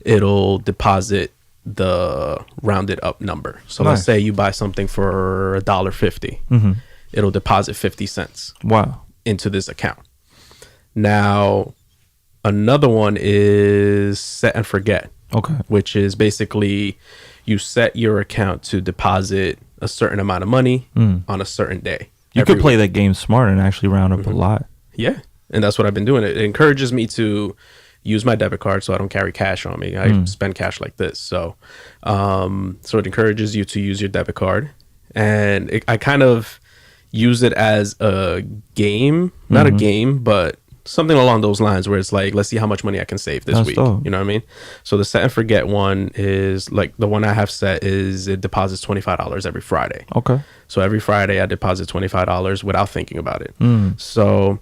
it'll deposit the rounded up number. So let's say you buy something for $1.50. It'll deposit 50 cents into this account. Now, another one is set and forget. Okay. Which is basically you set your account to deposit a certain amount of money on a certain day. You could play that game smart and actually round up a lot. Yeah. And that's what I've been doing. It encourages me to use my debit card so I don't carry cash on me. I spend cash like this. So so it encourages you to use your debit card. And I kind of use it as a game, not a game, but something along those lines where it's like, let's see how much money I can save this week. Dope. You know what I mean? So the set and forget one is like the one I have set is it deposits $25 every Friday. Okay. So every Friday I deposit $25 without thinking about it. So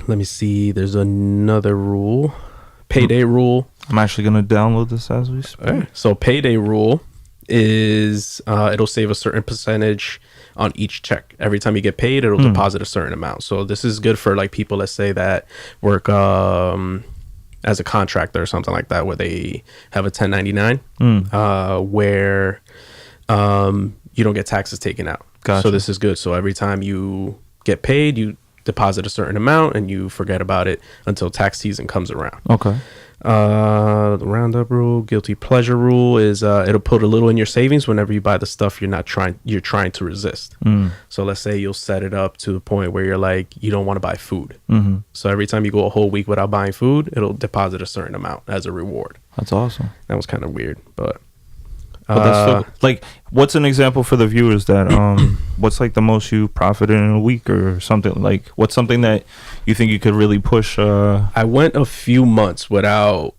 let me see. There's another rule. Payday Rule. I'm actually going to download this as we speak. Right. So Payday Rule is it'll save a certain percentage on each check. Every time you get paid, it'll deposit a certain amount. So this is good for like people, let's say, that work as a contractor or something like that, where they have a 1099, where you don't get taxes taken out. Gotcha. So this is good. So every time you get paid, you deposit a certain amount and you forget about it until tax season comes around. Okay. The roundup rule, guilty pleasure rule is it'll put a little in your savings whenever you buy the stuff you're trying to resist. So let's say you'll set it up to the point where you're like, you don't want to buy food. So every time you go a whole week without buying food, it'll deposit a certain amount as a reward. That's awesome. That was kind of weird, but that's still, like, what's an example for the viewers that what's like the most you profited in a week or something? Like, what's something that you think you could really push? I went a few months without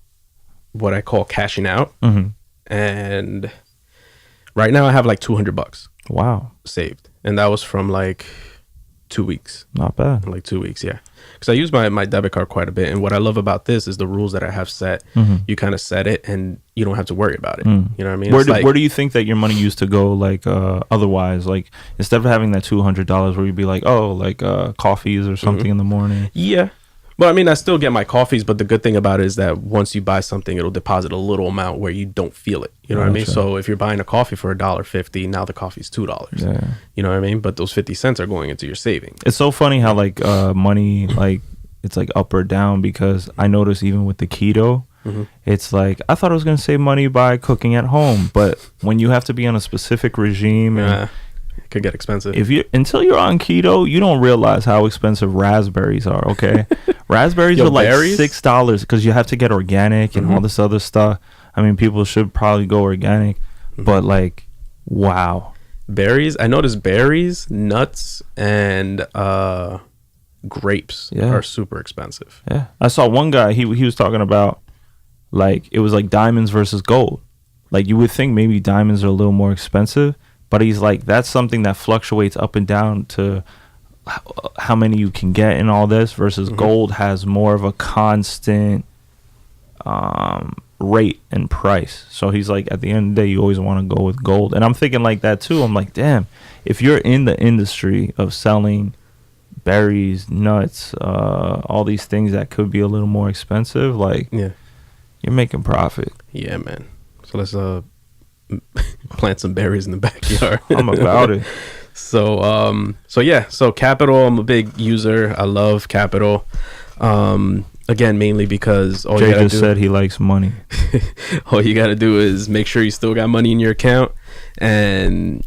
what I call cashing out, and right now I have like $200. Wow, saved, and that was from like 2 weeks. Not bad. Like 2 weeks, yeah. Because I use my debit card quite a bit, and what I love about this is the rules that I have set. You kind of set it, and you don't have to worry about it. You know what I mean? Where do you think that your money used to go? Like otherwise, like instead of having that $200, where you'd be like, oh, like coffees or something in the morning. Yeah. Well, I mean, I still get my coffees, but the good thing about it is that once you buy something, it'll deposit a little amount where you don't feel it. You know what I mean? So if you're buying a coffee for $1.50, now the coffee's $2. Yeah. You know what I mean? But those 50 cents are going into your savings. It's so funny how like money, like it's like up or down, because I notice even with the keto, it's like I thought I was going to save money by cooking at home, but when you have to be on a specific regime and it could get expensive. Until you're on keto, you don't realize how expensive raspberries are. Okay. Raspberries are like $6 because you have to get organic and all this other stuff. I mean, people should probably go organic, but like, wow. Berries. I noticed berries, nuts, and grapes are super expensive. Yeah. I saw one guy, he was talking about like, it was like diamonds versus gold. Like you would think maybe diamonds are a little more expensive, but he's like, that's something that fluctuates up and down to how many you can get in all this versus gold has more of a constant rate and price. So he's like, at the end of the day, you always want to go with gold. And I'm thinking like that too. I'm like, damn, if you're in the industry of selling berries, nuts, all these things that could be a little more expensive, like you're making profit. Yeah, man. So let's plant some berries in the backyard. I'm about it. So Capital, I'm a big user. I love Capital. Again, mainly because Jay just said he likes money. All you got to do is make sure you still got money in your account, and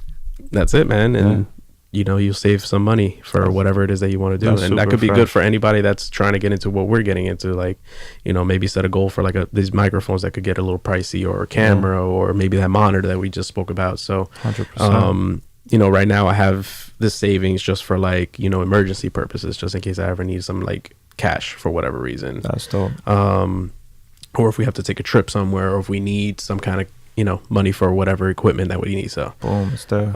that's it, man. And you know, you'll save some money for whatever it is that you want to do. And that could be good for anybody that's trying to get into what we're getting into. Like, you know, maybe set a goal for like these microphones that could get a little pricey, or a camera, or maybe that monitor that we just spoke about. So 100%. You know, right now I have this savings just for like, you know, emergency purposes, just in case I ever need some like cash for whatever reason. That's dope. Or if we have to take a trip somewhere, or if we need some kind of, you know, money for whatever equipment that we need. So boom, it's there.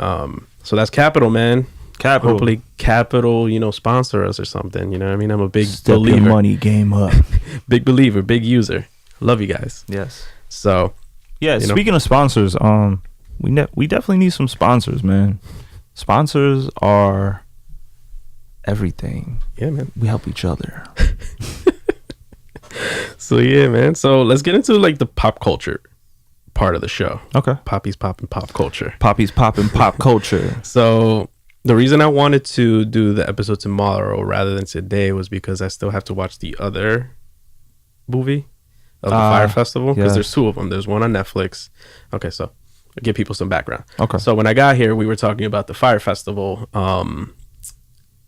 So that's Capital, man. Capital. Hopefully Capital, you know, sponsor us or something. You know what I mean? I'm a big Step believer. Your money game up. Big believer, big user. Love you guys. Yes. So yeah, speaking of sponsors, we definitely need some sponsors, man. Sponsors are everything. Yeah, man. We help each other. So yeah, man. So let's get into like the pop culture part of the show. Okay. Poppy's poppin' pop culture. Poppy's poppin' pop culture. So the reason I wanted to do the episode tomorrow rather than today was because I still have to watch the other movie of the Fire Festival, because there's two of them. There's one on Netflix. Okay, so I'll give people some background. Okay. So when I got here, we were talking about the Fire Festival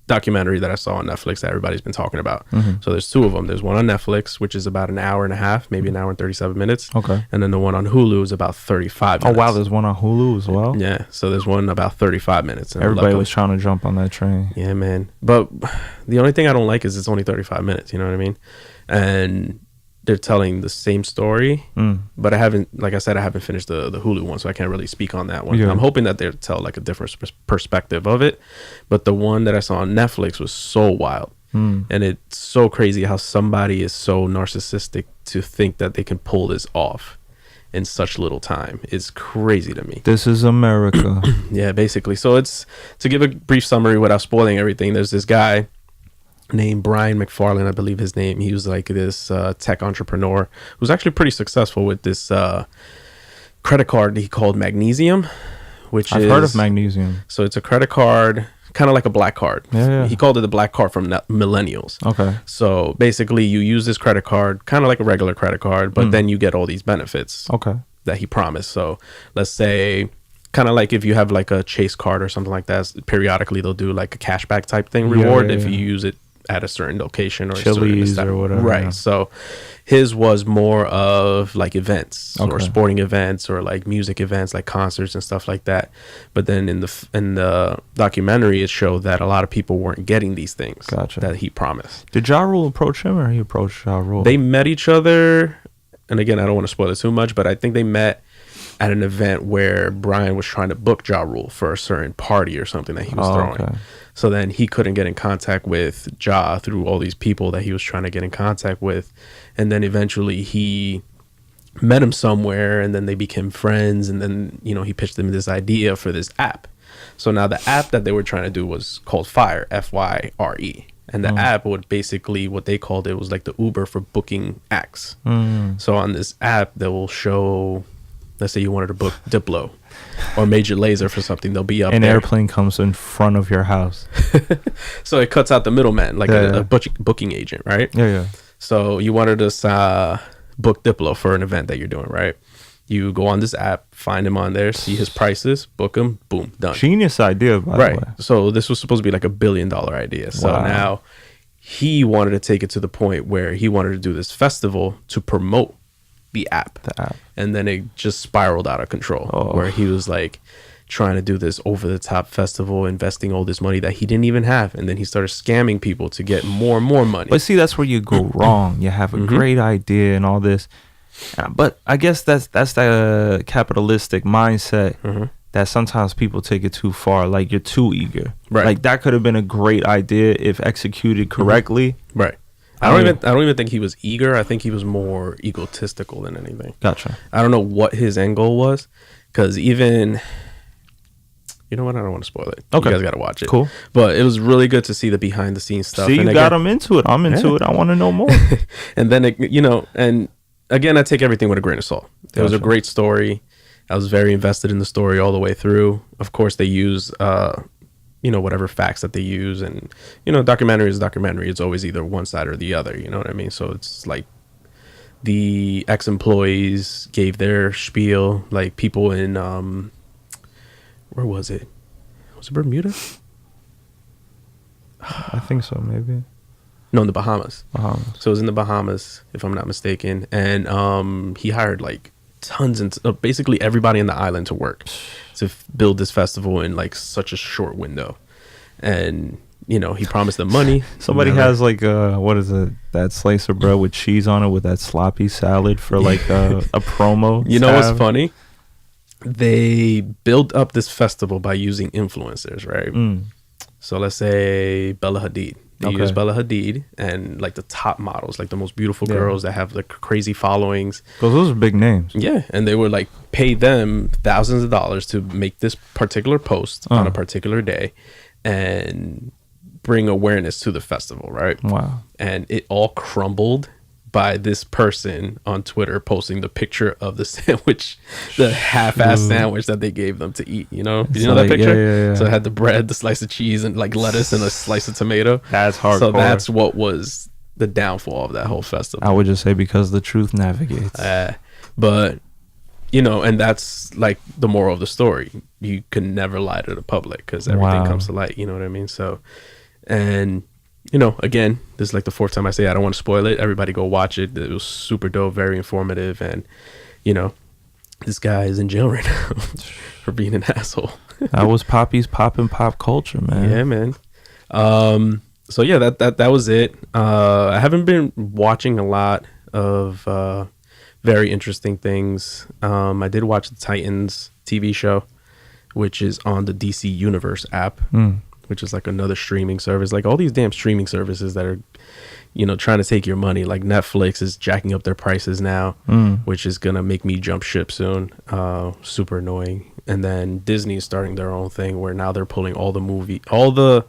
documentary that I saw on Netflix that everybody's been talking about. So there's two of them. There's one on Netflix, which is about an hour and a half, maybe an hour and 37 minutes. Okay. And then the one on Hulu is about 35 minutes. Oh, wow. There's one on Hulu as well? Yeah. So there's one about 35 minutes. And everybody was trying to jump on that train. Yeah, man. But the only thing I don't like is it's only 35 minutes. You know what I mean? And they're telling the same story, but I haven't finished the Hulu one, so I can't really speak on that one. I'm hoping that they'll tell like a different perspective of it, but the one that I saw on Netflix was so wild, and it's so crazy how somebody is so narcissistic to think that they can pull this off in such little time. It's crazy to me. This is America. Yeah, basically. So it's, to give a brief summary without spoiling everything, there's this guy named Brian McFarlane, I believe his name. He was like this tech entrepreneur who's actually pretty successful with this credit card he called Magnesium, which I've heard of magnesium. So it's a credit card, kind of like a black card. Yeah. He called it the black card from millennials. Okay. So basically, you use this credit card, kind of like a regular credit card, but then you get all these benefits. Okay. That he promised. So let's say, kind of like if you have like a Chase card or something like that, periodically they'll do like a cashback type thing reward if you use it at a certain location or Chili's or whatever. Right. Yeah. So his was more of like events or sporting events or like music events, like concerts and stuff like that. But then in the documentary, it showed that a lot of people weren't getting these things that he promised. Did Ja Rule approach him, or he approached Ja Rule? They met each other, and again, I don't want to spoil it too much, but I think they met at an event where Brian was trying to book Ja Rule for a certain party or something that he was throwing. Okay. So then he couldn't get in contact with Ja through all these people that he was trying to get in contact with. And then eventually he met him somewhere, and then they became friends. And then, you know, he pitched them this idea for this app. So now the app that they were trying to do was called Fire, Fyre. And the app would basically, what they called it was like the Uber for booking acts. So on this app, they will show, let's say you wanted to book Diplo or Major Lazer for something, they'll be up there. An airplane comes in front of your house. So it cuts out the middleman, like a booking agent, right? Yeah. So you wanted to book Diplo for an event that you're doing, right? You go on this app, find him on there, see his prices, book him, boom, done. Genius idea, by the way. So this was supposed to be like $1 billion idea. So now he wanted to take it to the point where he wanted to do this festival to promote the app. And then it just spiraled out of control, where he was like trying to do this over the top festival, investing all this money that he didn't even have, and then he started scamming people to get more and more money. But see, that's where you go wrong. You have a great idea and all this, but I guess that's the capitalistic mindset that sometimes people take it too far. Like, you're too eager. Right. Like, that could have been a great idea if executed correctly. Right. I don't even think he was eager. I think he was more egotistical than anything. Gotcha. I don't know what his end goal was, because even, you know what? I don't want to spoil it. Okay. You guys got to watch it. Cool. But it was really good to see the behind the scenes stuff. See, you got him into it. I'm into it. I want to know more. And then, and again, I take everything with a grain of salt. It was a great story. I was very invested in the story all the way through. Of course, they use, whatever facts that they use. And, documentary is a documentary. It's always either one side or the other. You know what I mean? So it's like the ex-employees gave their spiel. Like, people in, where was it? Was it Bermuda? I think so, maybe. No, in the Bahamas. So it was in the Bahamas, if I'm not mistaken. And he hired like tons and basically everybody in the island to work to build this festival in like such a short window. And he promised them money. Somebody has like what is it, that slice of bread with cheese on it with that sloppy salad for like a promo. You know what's funny? They build up this festival by using influencers, right? So let's say Bella Hadid. They use Bella Hadid and like the top models, like the most beautiful girls that have like crazy followings. Because those are big names. Yeah. And they would like pay them thousands of dollars to make this particular post on a particular day and bring awareness to the festival, right? Wow. And it all crumbled by this person on Twitter posting the picture of the sandwich, the half-assed sandwich that they gave them to eat. Did you know that picture? Yeah. So it had the bread, the slice of cheese, and like lettuce and a slice of tomato. That's hardcore. So that's what was the downfall of that whole festival. I would just say because the truth navigates. But and that's like the moral of the story. You can never lie to the public because everything comes to light. You know what I mean? So, and again, this is like the fourth time I say I don't want to spoil it. Everybody go watch it. It was super dope, very informative. And, this guy is in jail right now for being an asshole. That was Poppy's poppin' pop culture, man. Yeah, man. So yeah, that was it. I haven't been watching a lot of very interesting things. I did watch the Titans TV show, which is on the DC Universe app. Which is like another streaming service. Like all these damn streaming services that are, trying to take your money. Like Netflix is jacking up their prices now, which is going to make me jump ship soon. Super annoying. And then Disney is starting their own thing where now they're pulling all the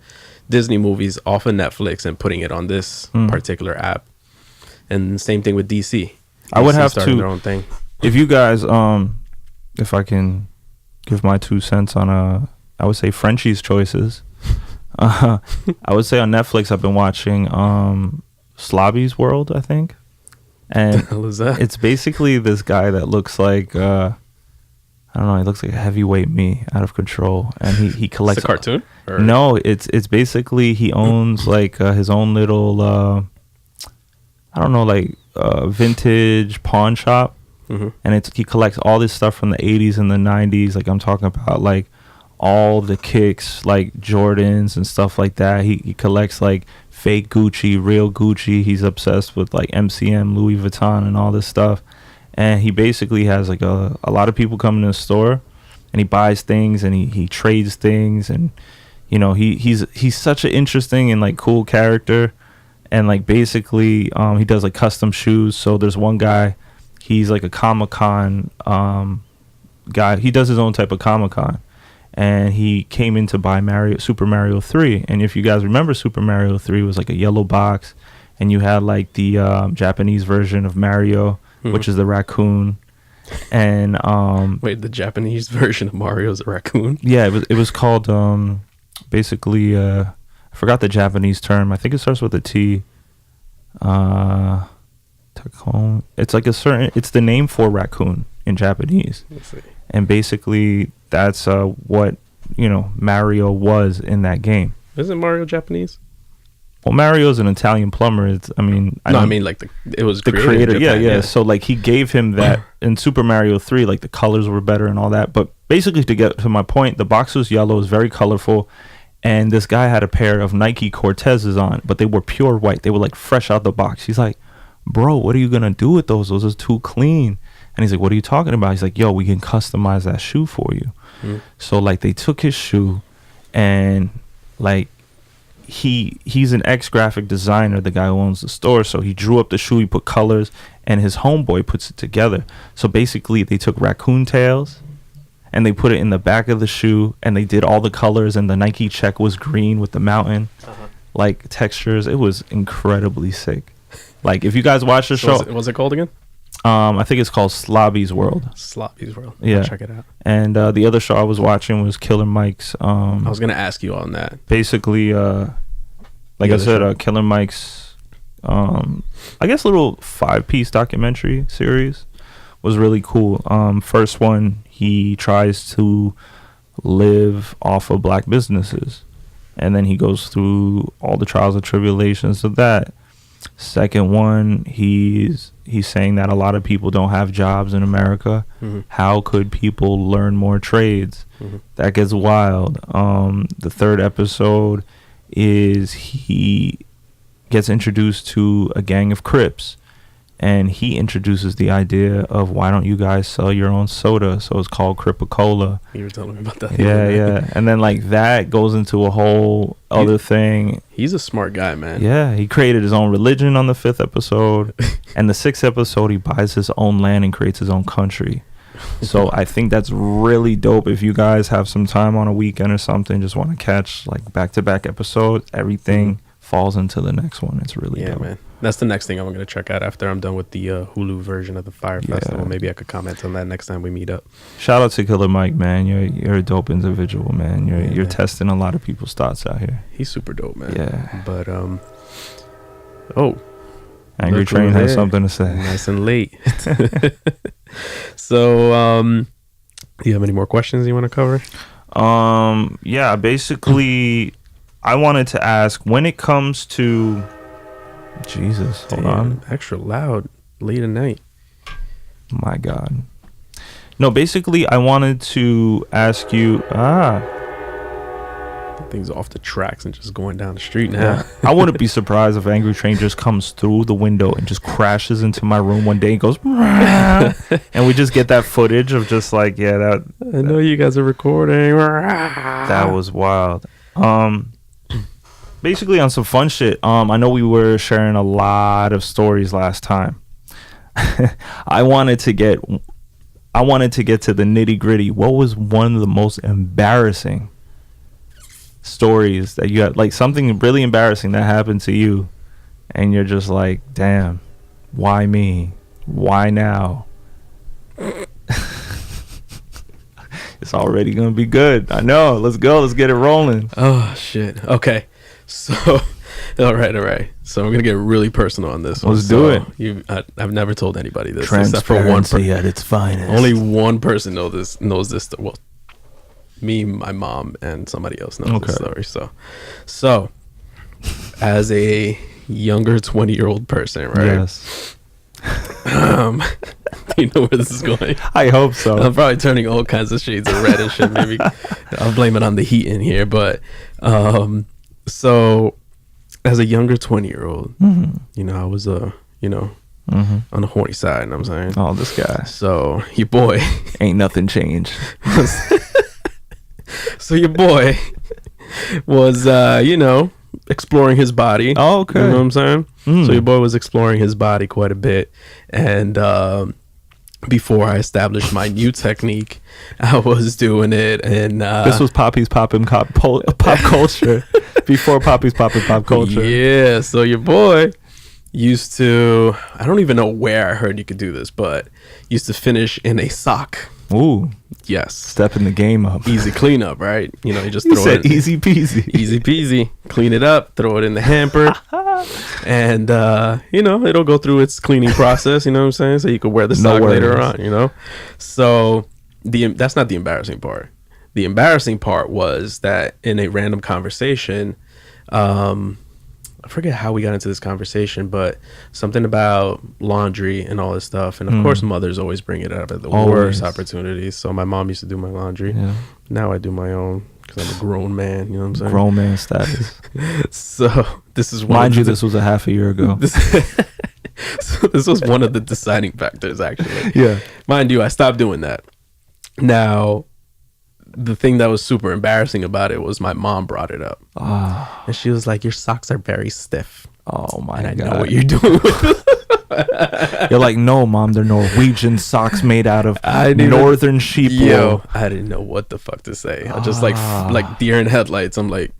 Disney movies off of Netflix and putting it on this particular app. And same thing with DC. I would have to their own thing. If you guys, if I can give my 2 cents on I would say Frenchie's choices. I would say on Netflix I've been watching Slobby's World, I think. And the hell is that? It's basically this guy that looks like I don't know, he looks like a heavyweight me, out of control, and he collects. It's a cartoon? Or? No, it's basically he owns like his own little I don't know, like vintage pawn shop. Mm-hmm. And he collects all this stuff from the 80s and the 90s. Like I'm talking about like all the kicks, like Jordans and stuff like that. He collects like fake Gucci, real Gucci. He's obsessed with like MCM, Louis Vuitton, and all this stuff. And he basically has like a lot of people come to the store, and he buys things and he trades things, and you know he's such an interesting and like cool character. And like basically he does like custom shoes. So there's one guy, he's like a Comic-Con guy. He does his own type of Comic-Con. And he came in to buy Super Mario 3. And if you guys remember, Super Mario 3 was like a yellow box. And you had like the Japanese version of Mario, which is the raccoon. And wait, the Japanese version of Mario is a raccoon? Yeah, it was called basically I forgot the Japanese term. I think it starts with a T. Takon. It's like it's the name for raccoon in Japanese. Let's see. And basically that's what Mario was in that game. Isn't Mario Japanese? Well, Mario's an Italian plumber. It was the creator. Yeah. So like he gave him that in Super Mario 3. Like the colors were better and all that. But basically, to get to my point, the box was yellow, was very colorful, and this guy had a pair of Nike Cortezes on, but they were pure white. They were like fresh out the box. He's like, "Bro, what are you gonna do with those? Those are too clean." And he's like, "What are you talking about?" He's like, "Yo, we can customize that shoe for you." So like they took his shoe, and like he's an ex-graphic designer, the guy who owns the store. So he drew up the shoe, he put colors, and his homeboy puts it together. So basically they took raccoon tails and they put it in the back of the shoe, and they did all the colors, and the Nike check was green with the mountain like textures. It was incredibly sick. Like if you guys watch the show, what's it called again? I think it's called Slobby's World. Slobby's World. Yeah, I'll check it out. And the other show I was watching was Killer Mike's. I was gonna ask you on that. Basically, like I said, Killer Mike's, I guess little 5-piece documentary series was really cool. First one, he tries to live off of black businesses, and then he goes through all the trials and tribulations of that. Second one, he's saying that a lot of people don't have jobs in America. How could people learn more trades? That gets wild. The third episode is he gets introduced to a gang of Crips, and he introduces the idea of, why don't you guys sell your own soda? So it's called Cripicola. You were telling me about that. Yeah. And then like that goes into a whole other thing. He's a smart guy, man. Yeah, he created his own religion on the 5th episode. And the 6th episode, he buys his own land and creates his own country. So I think that's really dope. If you guys have some time on a weekend or something, just want to catch like back-to-back episodes, everything falls into the next one. It's really dope. Man. That's the next thing I'm going to check out after I'm done with the Hulu version of the Fire Festival. Maybe I could comment on that next time we meet up. Shout out to Killer Mike, man. You're a dope individual, man. You're testing a lot of people's thoughts out here. He's super dope, man. Yeah. But Angry Train has something to say. Nice and late. So, do you have any more questions you want to cover? Yeah, basically, I wanted to ask, when it comes to... Jesus, hold on. Extra loud, late at night. My God. No, basically, I wanted to ask you... Things off the tracks and just going down the street now. Yeah. I wouldn't be surprised if Angry Train just comes through the window and just crashes into my room one day and goes... and we just get that footage of just like, I know you guys are recording. That was wild. Basically, on some fun shit, I know we were sharing a lot of stories last time. I wanted to get to the nitty gritty. What was one of the most embarrassing stories that you had, like something really embarrassing that happened to you, and you're just like, damn, why me? Why now? It's already gonna be good. I know. Let's go. Let's get it rolling. Oh shit. Okay. So, all right. So I'm gonna get really personal on this. Let's do it. I've never told anybody this except for one person. At its finest. Only one person knows this. Well, me, my mom, and somebody else knows this story. So, as a younger 20-year-old person, right? Yes. You know where this is going. I hope so. I'm probably turning all kinds of shades of red and shit. Maybe I'll blame it on the heat in here. But so as a younger 20-year-old, you know, I was on the horny side. You know what I'm saying? Oh, this guy. So your boy ain't nothing changed. So your boy was exploring his body. Oh, okay. You know what I'm saying? So your boy was exploring his body quite a bit. And before I established my new technique, I was doing it. And this was Poppy's Poppin' Pop culture. Before Poppy's Poppin' Pop culture. Yeah. So your boy used to, I don't even know where I heard you could do this, but used to finish in a sock. Ooh. Yes. Stepping the game up. Easy cleanup, right? You know, you just You throw said it in. easy peasy. Easy peasy. Clean it up, throw it in the hamper. And, it'll go through its cleaning process, you know what I'm saying? So you could wear the sock later on, you know? So that's not the embarrassing part. The embarrassing part was that in a random conversation, I forget how we got into this conversation, but something about laundry and all this stuff. And of course, mothers always bring it up at the worst opportunities. So my mom used to do my laundry. Yeah. Now I do my own because I'm a grown man. You know what I'm saying? Grown man status. So this is mind you, this was a half a year ago. So this was one of the deciding factors, actually. Yeah. Mind you, I stopped doing that. Now, the thing that was super embarrassing about it was my mom brought it up. Oh. And she was like, your socks are very stiff. Oh my God. I know what you're doing with them. You're like, no, Mom, they're Norwegian socks made out of northern sheep wool. Yo, I didn't know what the fuck to say. I just like deer in headlights. I'm like,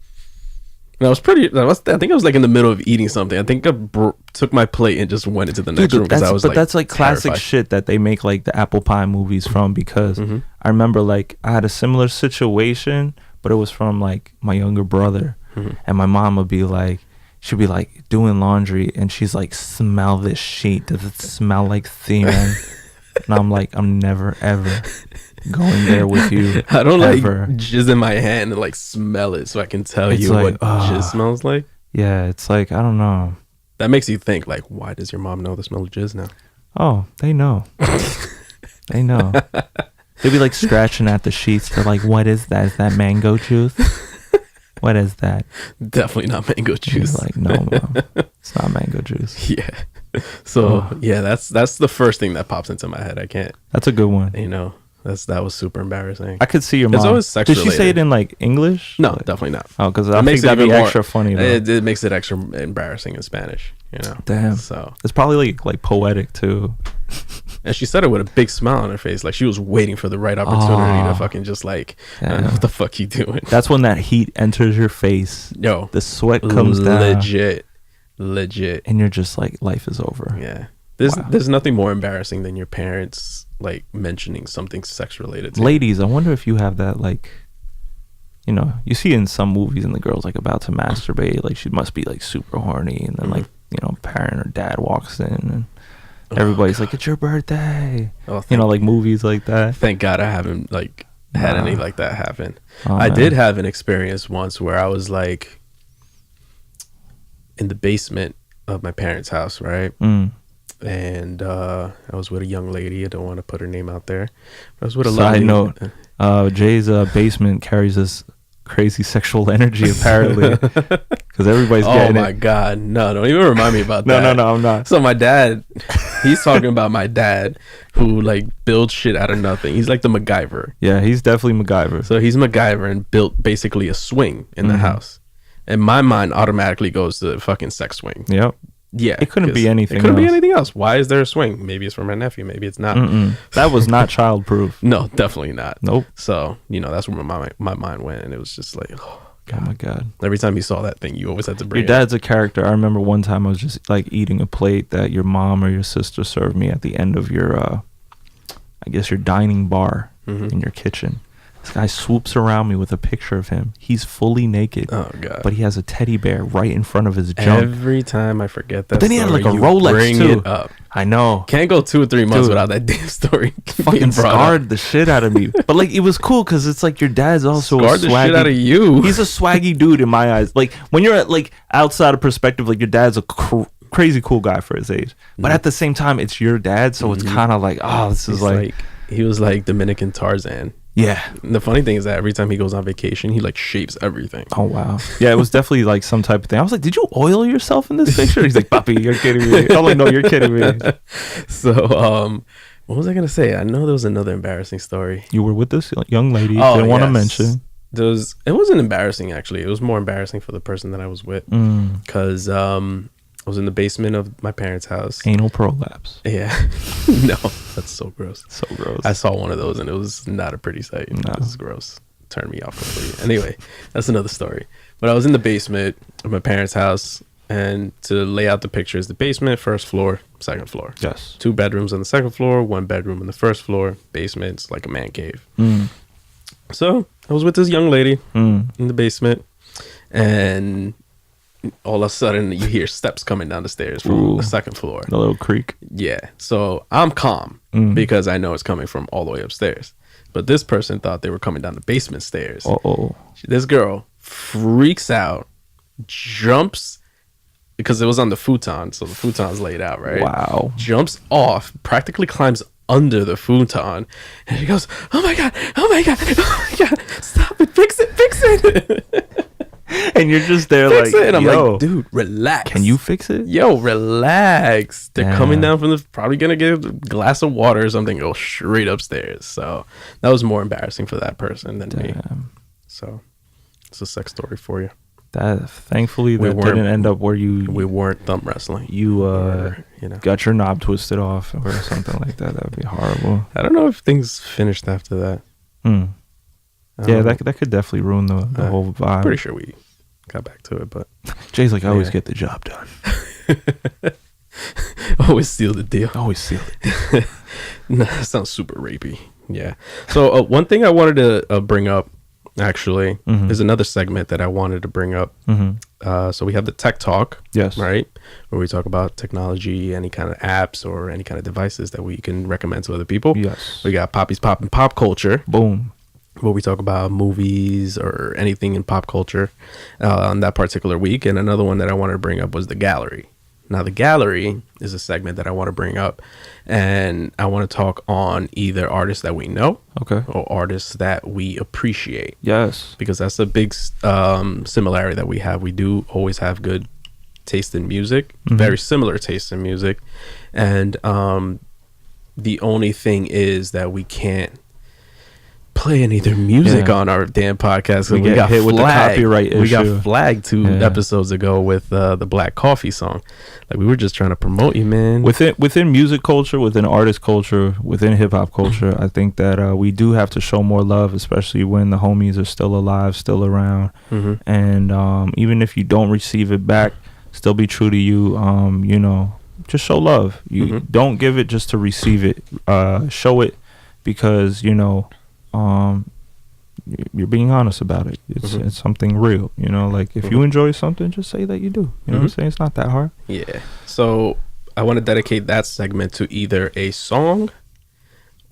and I think I was like in the middle of eating something. I think I took my plate and just went into the next room because I was like, that's like classic shit that they make like the apple pie movies from, because I remember like I had a similar situation, but it was from like my younger brother, and my mom would be like, she'd be like doing laundry and she's like, smell this sheet. Does it smell like semen? And I'm like, I'm never ever going there with you. I don't ever. Like jizz in my hand and like smell it so I can tell you like, what jizz smells like. Yeah, it's like, I don't know. That makes you think like, why does your mom know the smell of jizz now? Oh, they know. They know. They'd be like scratching at the sheets. They're like, what is that? Is that mango juice? What is that? Definitely not mango juice. He's like, no, Mom, it's not mango juice. Yeah. So yeah, that's the first thing that pops into my head. I can't. That's a good one. You know, that was super embarrassing. I could see your mom. It's always sex Did she related. say it in like English? No, like, definitely not. Oh, because I think that'd be extra funny. It makes it extra embarrassing in Spanish. You know. Damn. So it's probably like poetic too. And she said it with a big smile on her face, like she was waiting for the right opportunity to fucking just like, what the fuck you doing? That's when that heat enters your face. Yo, the sweat comes down. Legit. And you're just like, life is over. Yeah. There's nothing more embarrassing than your parents like mentioning something sex related to ladies, I wonder if you have that, like, you know, you see in some movies and the girl's like about to masturbate, like she must be like super horny, and then like, you know, parent or dad walks in and everybody's like, it's your birthday. You know, like movies like that. Thank God I haven't like had any like that happen. I did have an experience once where I was like in the basement of my parents' house, right? And I was with a young lady. I don't want to put her name out there. But I was with a side note. Jay's basement carries this crazy sexual energy apparently, because everybody's getting it. Oh my God, no! Don't even remind me about that. No, I'm not. So my dad, he's talking about my dad who like builds shit out of nothing. He's like the MacGyver. Yeah, he's definitely MacGyver. So he's MacGyver and built basically a swing in the house, and my mind automatically goes to fucking sex swing. Yep. Yeah, it couldn't be anything. It couldn't be anything else. Why is there a swing? Maybe it's for my nephew. Maybe it's not. That was not childproof. No, definitely not. Nope. So you know that's where my mind went, and it was just like, oh my God. Every time you saw that thing, you always had to bring. Your dad's a character. I remember one time I was just like eating a plate that your mom or your sister served me at the end of your, I guess your dining bar in your kitchen. This guy swoops around me with a picture of him. He's fully naked. Oh God! But he has a teddy bear right in front of his junk. Every time I forget that. But then he had like a Rolex too. It up. I know. Can't go 2 or 3 months without that damn story. Fucking scarred the shit out of me. But like it was cool because it's like your dad's also scarred a swaggy, the shit out of you. He's a swaggy dude in my eyes. Like when you're at like outside of perspective, like your dad's a crazy cool guy for his age. But at the same time, it's your dad, so it's kind of like, oh, this is like he was like Dominican Tarzan. Yeah. And the funny thing is that every time he goes on vacation, he like shaves everything. Oh wow. Yeah, it was definitely like some type of thing. I was like, did you oil yourself in this picture? He's like, Papi, you're kidding me. I'm like, no, you're kidding me. So what was I gonna say? I know there was another embarrassing story. You were with this young lady. Didn't want to mention. It wasn't embarrassing actually. It was more embarrassing for the person that I was with. Because I was in the basement of my parents' house. Anal prolapse. Yeah. No, that's so gross. So gross. I saw one of those and it was not a pretty sight. No. It was gross. Turned me off completely. Anyway, that's another story. But I was in the basement of my parents' house, and to lay out the pictures, the basement, first floor, second floor. Yes. 2 bedrooms on the second floor, 1 bedroom on the first floor. Basement's like a man cave. So I was with this young lady in the basement, and all of a sudden you hear steps coming down the stairs from the second floor. A little creak. Yeah. So I'm calm because I know it's coming from all the way upstairs. But this person thought they were coming down the basement stairs. Uh-oh. This girl freaks out, jumps, because it was on the futon. So the futon's laid out, right? Wow. Jumps off, practically climbs under the futon. And she goes, oh my God, oh my God, oh my God, stop it, fix it, fix it. And you're just there fix like, it. And I'm yo, like, dude, relax. Can you fix it? Yo, relax. They're coming down from probably going to get a glass of water or something, go straight upstairs. So that was more embarrassing for that person than me. So it's a sex story for you. That thankfully that didn't end up where we weren't thumb wrestling. You got your knob twisted off or something like that. That would be horrible. I don't know if things finished after that. Yeah, that could definitely ruin the whole vibe. Pretty sure we got back to it, but Jay's like, I always get the job done. Always seal the deal. Always seal it. No, that sounds super rapey. Yeah. So one thing I wanted to bring up actually is another segment that I wanted to bring up. So we have the Tech Talk. Yes. Right? Where we talk about technology, any kind of apps or any kind of devices that we can recommend to other people. Yes. We got Poppy's Pop and Pop Culture. Boom. Where we talk about movies or anything in pop culture on that particular week. And another one that I wanted to bring up was the gallery. Now, the gallery is a segment that I want to bring up, and I want to talk on either artists that we know, or artists that we appreciate. Yes, because that's a big similarity that we have. We do always have good taste in music, very similar taste in music, and the only thing is that we can't play any of their music on our damn podcast. We got hit with the copyright issue. We got flagged 2 episodes ago with the Black Coffee song. Like, we were just trying to promote you, man. Within music culture, within artist culture, within hip hop culture, I think that we do have to show more love, especially when the homies are still alive, still around, and even if you don't receive it back, still be true to you. You know, just show love. You don't give it just to receive it. Show it because you're being honest about it. It's something real, like if you enjoy something, just say that you do. You know what I'm saying? It's not that hard. Yeah. So I want to dedicate that segment to either a song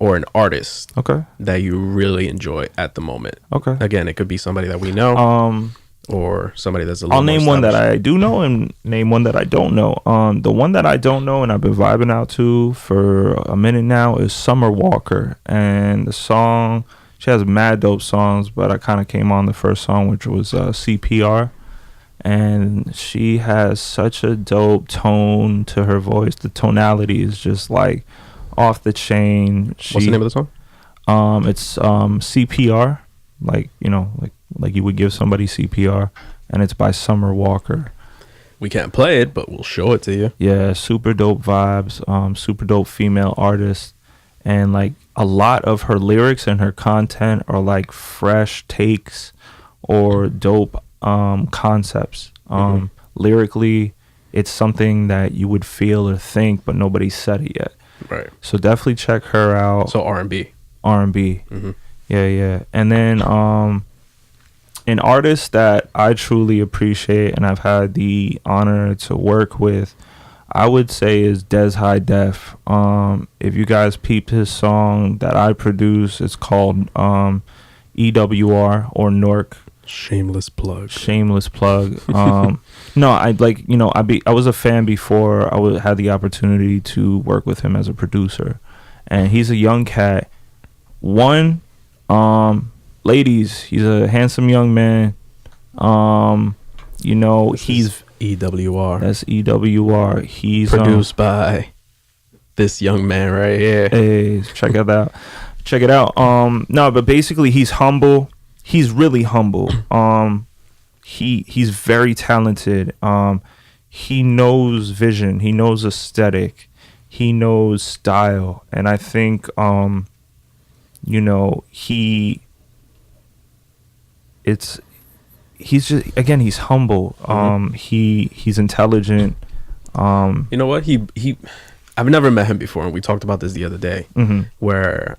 or an artist that you really enjoy at the moment. Again, it could be somebody that we know or somebody that's a little I'll name one that I do know and name one that I don't know. The one that I don't know and I've been vibing out to for a minute now is Summer Walker, and the song, she has mad dope songs, but I kind of came on the first song, which was CPR, and she has such a dope tone to her voice. The tonality is just like off the chain. What's the name of the song? It's CPR, like you would give somebody CPR, and it's by Summer Walker. We can't play it, but we'll show it to you. Yeah, super dope vibes, super dope female artist, and like a lot of her lyrics and her content are like fresh takes or dope concepts. Lyrically, it's something that you would feel or think, but nobody said it yet. Right. So definitely check her out. So R&B. Yeah. And then an artist that I truly appreciate and I've had the honor to work with, I would say, is Des High Def. If you guys peeped his song that I produce, it's called EWR or Nork. Shameless plug. No, I was a fan before had the opportunity to work with him as a producer, and he's a young cat. Ladies, he's a handsome young man. He's EWR. That's EWR. He's produced by this young man right here. Hey, check it out. Check it out. No, but basically he's humble. He's really humble. He's very talented. He knows vision. He knows aesthetic. He knows style. And I think he's just, again, he's humble. He's intelligent. You know what? I've never met him before, and we talked about this the other day, where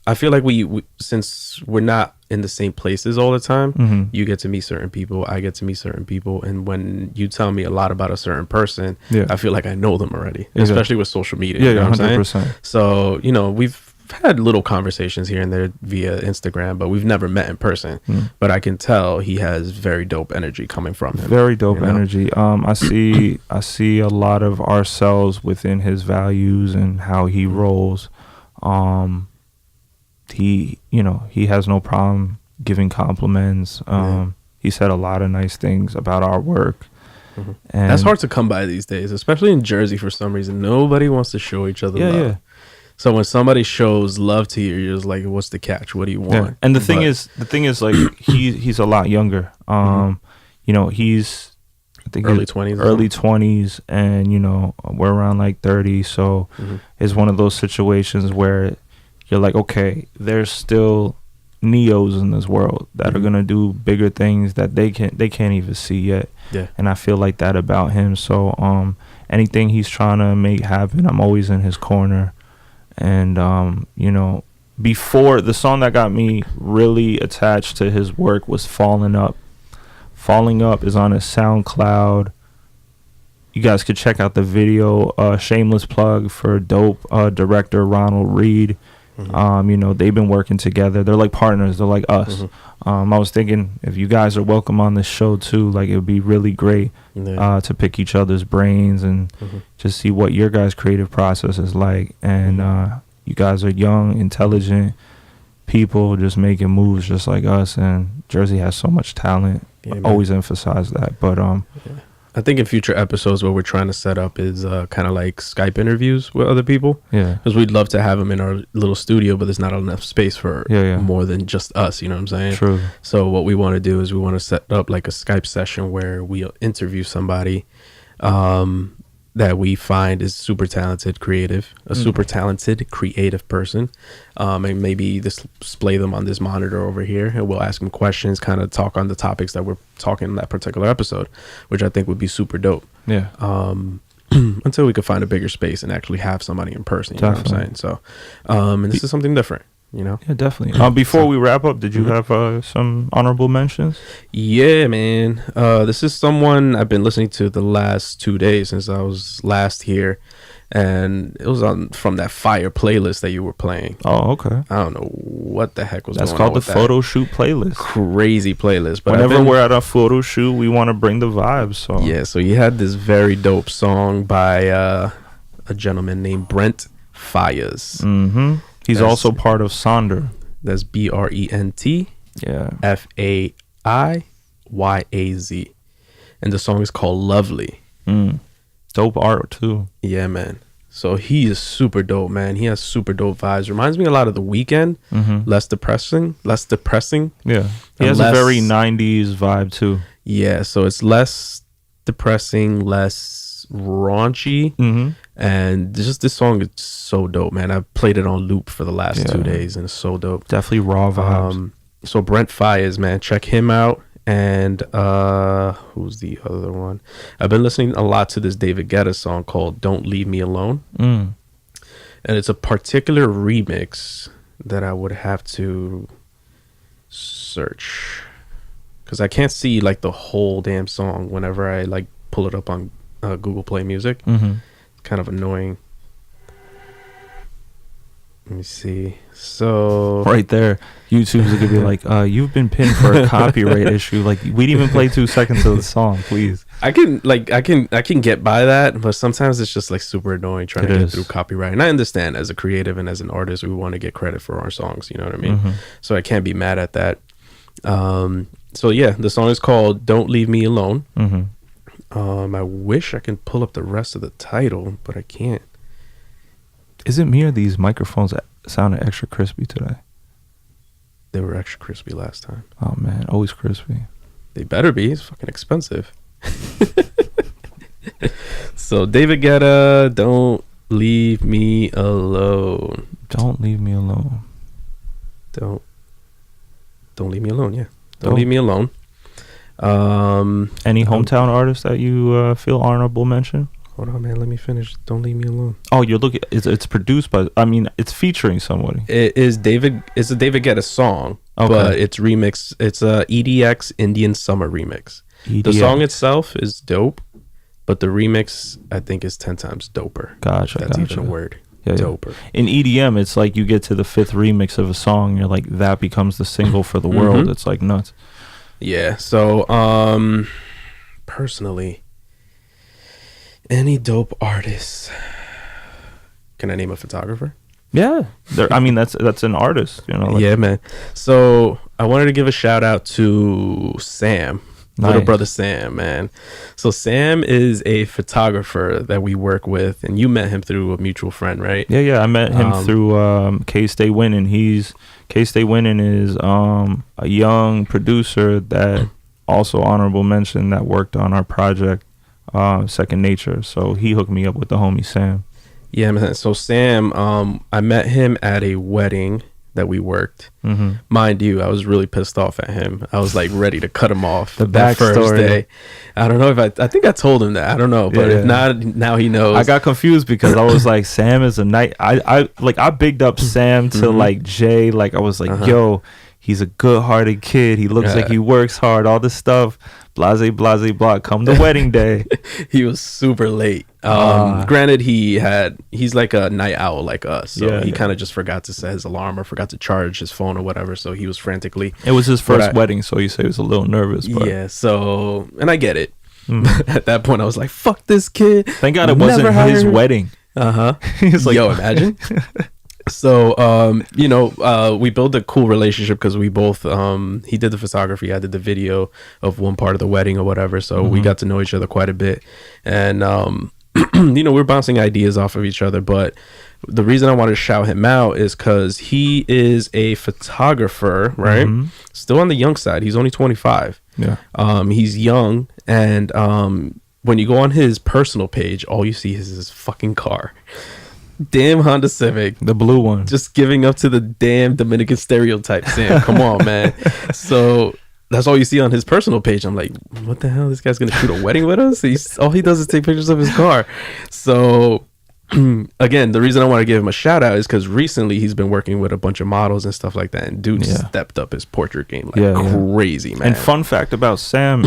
I feel like we since we're not in the same places all the time, you get to meet certain people, I get to meet certain people, and when you tell me a lot about a certain person, I feel like I know them already, especially with social media. Yeah, you know what I'm 100%. saying? So, we've had little conversations here and there via Instagram, but we've never met in person. But I can tell he has very dope energy coming from him. Very dope energy. I see a lot of ourselves within his values and how he rolls. He has no problem giving compliments. He said a lot of nice things about our work. And that's hard to come by these days, especially in Jersey. For some reason, nobody wants to show each other love. Yeah. So when somebody shows love to you, you're just like, what's the catch? What do you want? Yeah. And the thing is like he's a lot younger. He's, I think, early 20s. Early 20s, and we're around like 30. So it's one of those situations where you're like, okay, there's still neos in this world that are gonna do bigger things that they can't even see yet. Yeah. And I feel like that about him. So anything he's trying to make happen, I'm always in his corner. And before, the song that got me really attached to his work was Falling Up. Falling Up is on his SoundCloud. You guys could check out the video. Shameless plug for dope director Ronald Reed. They've been working together. They're like partners. They're like us. I was thinking, if you guys are welcome on this show too, like, it would be really great to pick each other's brains and just see what your guys' creative process is like. And you guys are young, intelligent people just making moves just like us. And Jersey has so much talent. I always emphasize that. But I think in future episodes, what we're trying to set up is kind of like Skype interviews with other people. Yeah. Because we'd love to have them in our little studio, but there's not enough space for more than just us. You know what I'm saying? True. So what we want to do is we want to set up like a Skype session where we'll interview somebody that we find is super talented, creative, super talented, creative person. And maybe display them on this monitor over here, and we'll ask them questions, kind of talk on the topics that we're talking in that particular episode, which I think would be super dope. Yeah. Until we could find a bigger space and actually have somebody in person. You know what I'm saying? So, and this is something different. Yeah, definitely. Before we wrap up, did you have some honorable mentions? Yeah, man. This is someone I've been listening to the last 2 days since I was last here, and it was from that fire playlist that you were playing. Oh, okay. I don't know what the heck was That's going on. That's called the photo shoot playlist. Crazy playlist. But whenever we're at a photo shoot, we want to bring the vibes. So yeah, so you had this very dope song by a gentleman named Brent Fayez. He's also part of Sonder. That's Brent. Yeah. Fayaz. And the song is called Lovely. Dope art too. Yeah, man. So he is super dope, man. He has super dope vibes. Reminds me a lot of The Weeknd. Less depressing. Yeah. He has a very 90s vibe too. Yeah. So it's less depressing, less raunchy. And just this song is so dope, man. I've played it on loop for the last 2 days, and it's so dope. Definitely raw vibes. So Brent Fayez, man, check him out. And who's the other one? I've been listening a lot to this David Guetta song called Don't Leave Me Alone. And it's a particular remix that I would have to search, because I can't see like the whole damn song whenever I like pull it up on Google Play Music. It's kind of annoying. Let me see. So right there, YouTube's gonna be like, "You've been pinned for a copyright issue. Like, we didn't even play 2 seconds of the song, please." I can get by that, but sometimes it's just like super annoying trying to get through copyright. And I understand, as a creative and as an artist, we want to get credit for our songs. You know what I mean? So I can't be mad at that. So yeah, the song is called "Don't Leave Me Alone." I wish I can pull up the rest of the title, but I can't. Is it me or these microphones that sounded extra crispy today? They were extra crispy last time. Oh man, always crispy. They better be. It's fucking expensive. So David Guetta, "Don't Leave Me Alone." Don't leave me alone. Don't leave me alone. Yeah, don't leave me alone. Any hometown artists that you feel honorable mention? Hold on, man. Let me finish. "Don't Leave Me Alone." Oh, you're looking. It's produced by. I mean, it's featuring somebody. It is David. It's a David Guetta song, but it's remixed. It's a EDX Indian Summer remix. EDX. The song itself is dope, but the remix I think is 10 times doper. Gotcha. That's even a word. Yeah, doper. In EDM, it's like you get to the 5th remix of a song, and you're like, that becomes the single for the world. It's like nuts. Yeah. So, personally, any dope artists? Can I name a photographer? Yeah, I mean that's an artist, you know. Like, yeah, man. So I wanted to give a shout out to Sam, little brother Sam, man. So Sam is a photographer that we work with, and you met him through a mutual friend, right? Yeah. I met him through K-Stay Winning. K-Stay Winning is a young producer that also honorable mention that worked on our project, Second Nature. So he hooked me up with the homie Sam. Yeah, man. So Sam, I met him at a wedding that we worked. Mind you, I was really pissed off at him. I was like ready to cut him off the that first backstory. day. I don't know if I think I told him that. I don't know, but if not, now he knows. I got confused because I was like, Sam is a night. I bigged up Sam to like Jay. Like I was like, yo, he's a good-hearted kid. He looks like he works hard. All this stuff. Blase, blah. Come the wedding day. He was super late. Granted, he's like a night owl like us. So he kind of just forgot to set his alarm or forgot to charge his phone or whatever. So he was frantically. It was his first wedding, so you say he was a little nervous. But. Yeah, so, and I get it. At that point, I was like, fuck this kid. Thank God it wasn't his wedding. He's like, yo, imagine. So, we built a cool relationship because we both, he did the photography, I did the video of one part of the wedding or whatever. So we got to know each other quite a bit. And, we're bouncing ideas off of each other. But the reason I wanted to shout him out is because he is a photographer, right? Still on the young side. He's only 25. Yeah. He's young. And when you go on his personal page, all you see is his fucking car. Damn Honda Civic, the blue one, just giving up to the damn Dominican stereotype. Sam, come on, man. So that's all you see on his personal page. I'm like, what the hell? This guy's gonna shoot a wedding with us? All he does is take pictures of his car. So again, the reason I want to give him a shout out is because recently he's been working with a bunch of models and stuff like that, and dude stepped up his portrait game crazy, man. And fun fact about Sam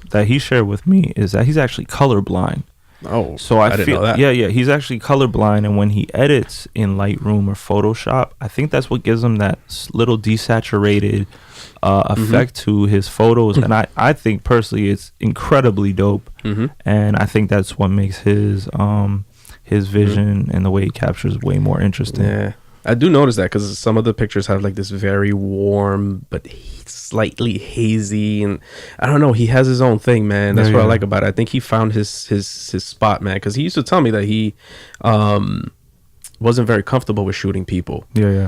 that he shared with me is that he's actually colorblind. Oh, so I didn't know that. Yeah, he's actually colorblind, and when he edits in Lightroom or Photoshop, I think that's what gives him that little desaturated effect to his photos. And I think personally it's incredibly dope, and I think that's what makes his vision and the way he captures way more interesting. Yeah, I do notice that because some of the pictures have like this very warm but slightly hazy, and I don't know, he has his own thing, man. That's what I like about it. I think he found his spot, man, because he used to tell me that he wasn't very comfortable with shooting people.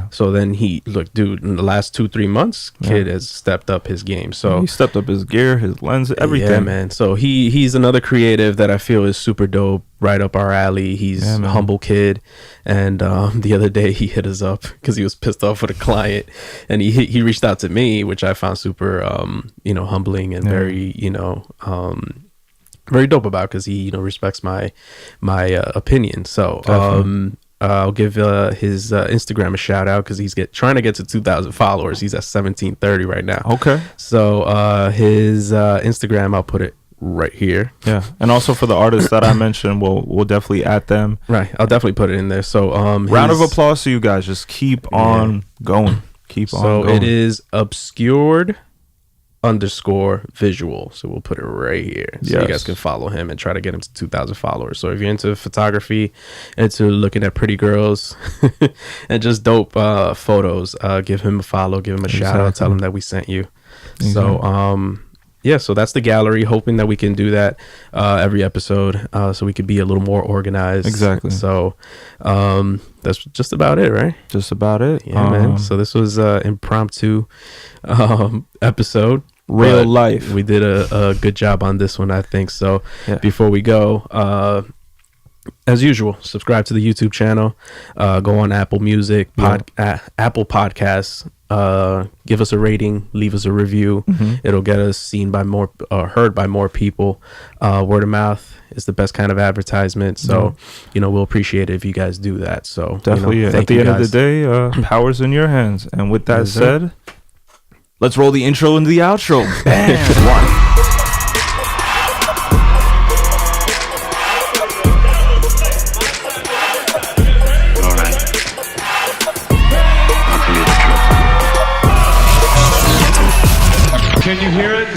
So then look, dude, in the last 2-3 months, kid has stepped up his game. So he stepped up his gear, his lens, everything. Yeah, man. So he's another creative that I feel is super dope, right up our alley. He's a humble kid, and the other day he hit us up because he was pissed off with a client, and he reached out to me, which I found super humbling and very very dope about, because he respects my opinion. So I'll give his Instagram a shout out because he's trying to get to 2,000 followers. He's at 1,730 right now. Okay. So his Instagram, I'll put it right here. Yeah, and also for the artists that I mentioned, we'll definitely add them. Right, I'll definitely put it in there. So round of applause to you guys. Just keep on going. Keep on going. So it is obscured_visual. So we'll put it right here. So you guys can follow him and try to get him to 2,000 followers. So if you're into photography, into looking at pretty girls and just dope photos, give him a follow, give him a shout out, tell him that we sent you. So so that's the gallery. Hoping that we can do that every episode, so we could be a little more organized. Exactly. So that's just about it, right? Just about it. Yeah, man. So this was impromptu episode. Real life. We did a good job on this one, I think. So before we go, as usual, subscribe to the YouTube channel. Go on Apple Music, Apple Podcasts. Give us a rating, leave us a review. It'll get us seen by more, heard by more people. Word of mouth is the best kind of advertisement. So, we'll appreciate it if you guys do that. So definitely, at the end of the day, power's in your hands. And with that said, let's roll the intro and the outro. Bam! Can you hear it?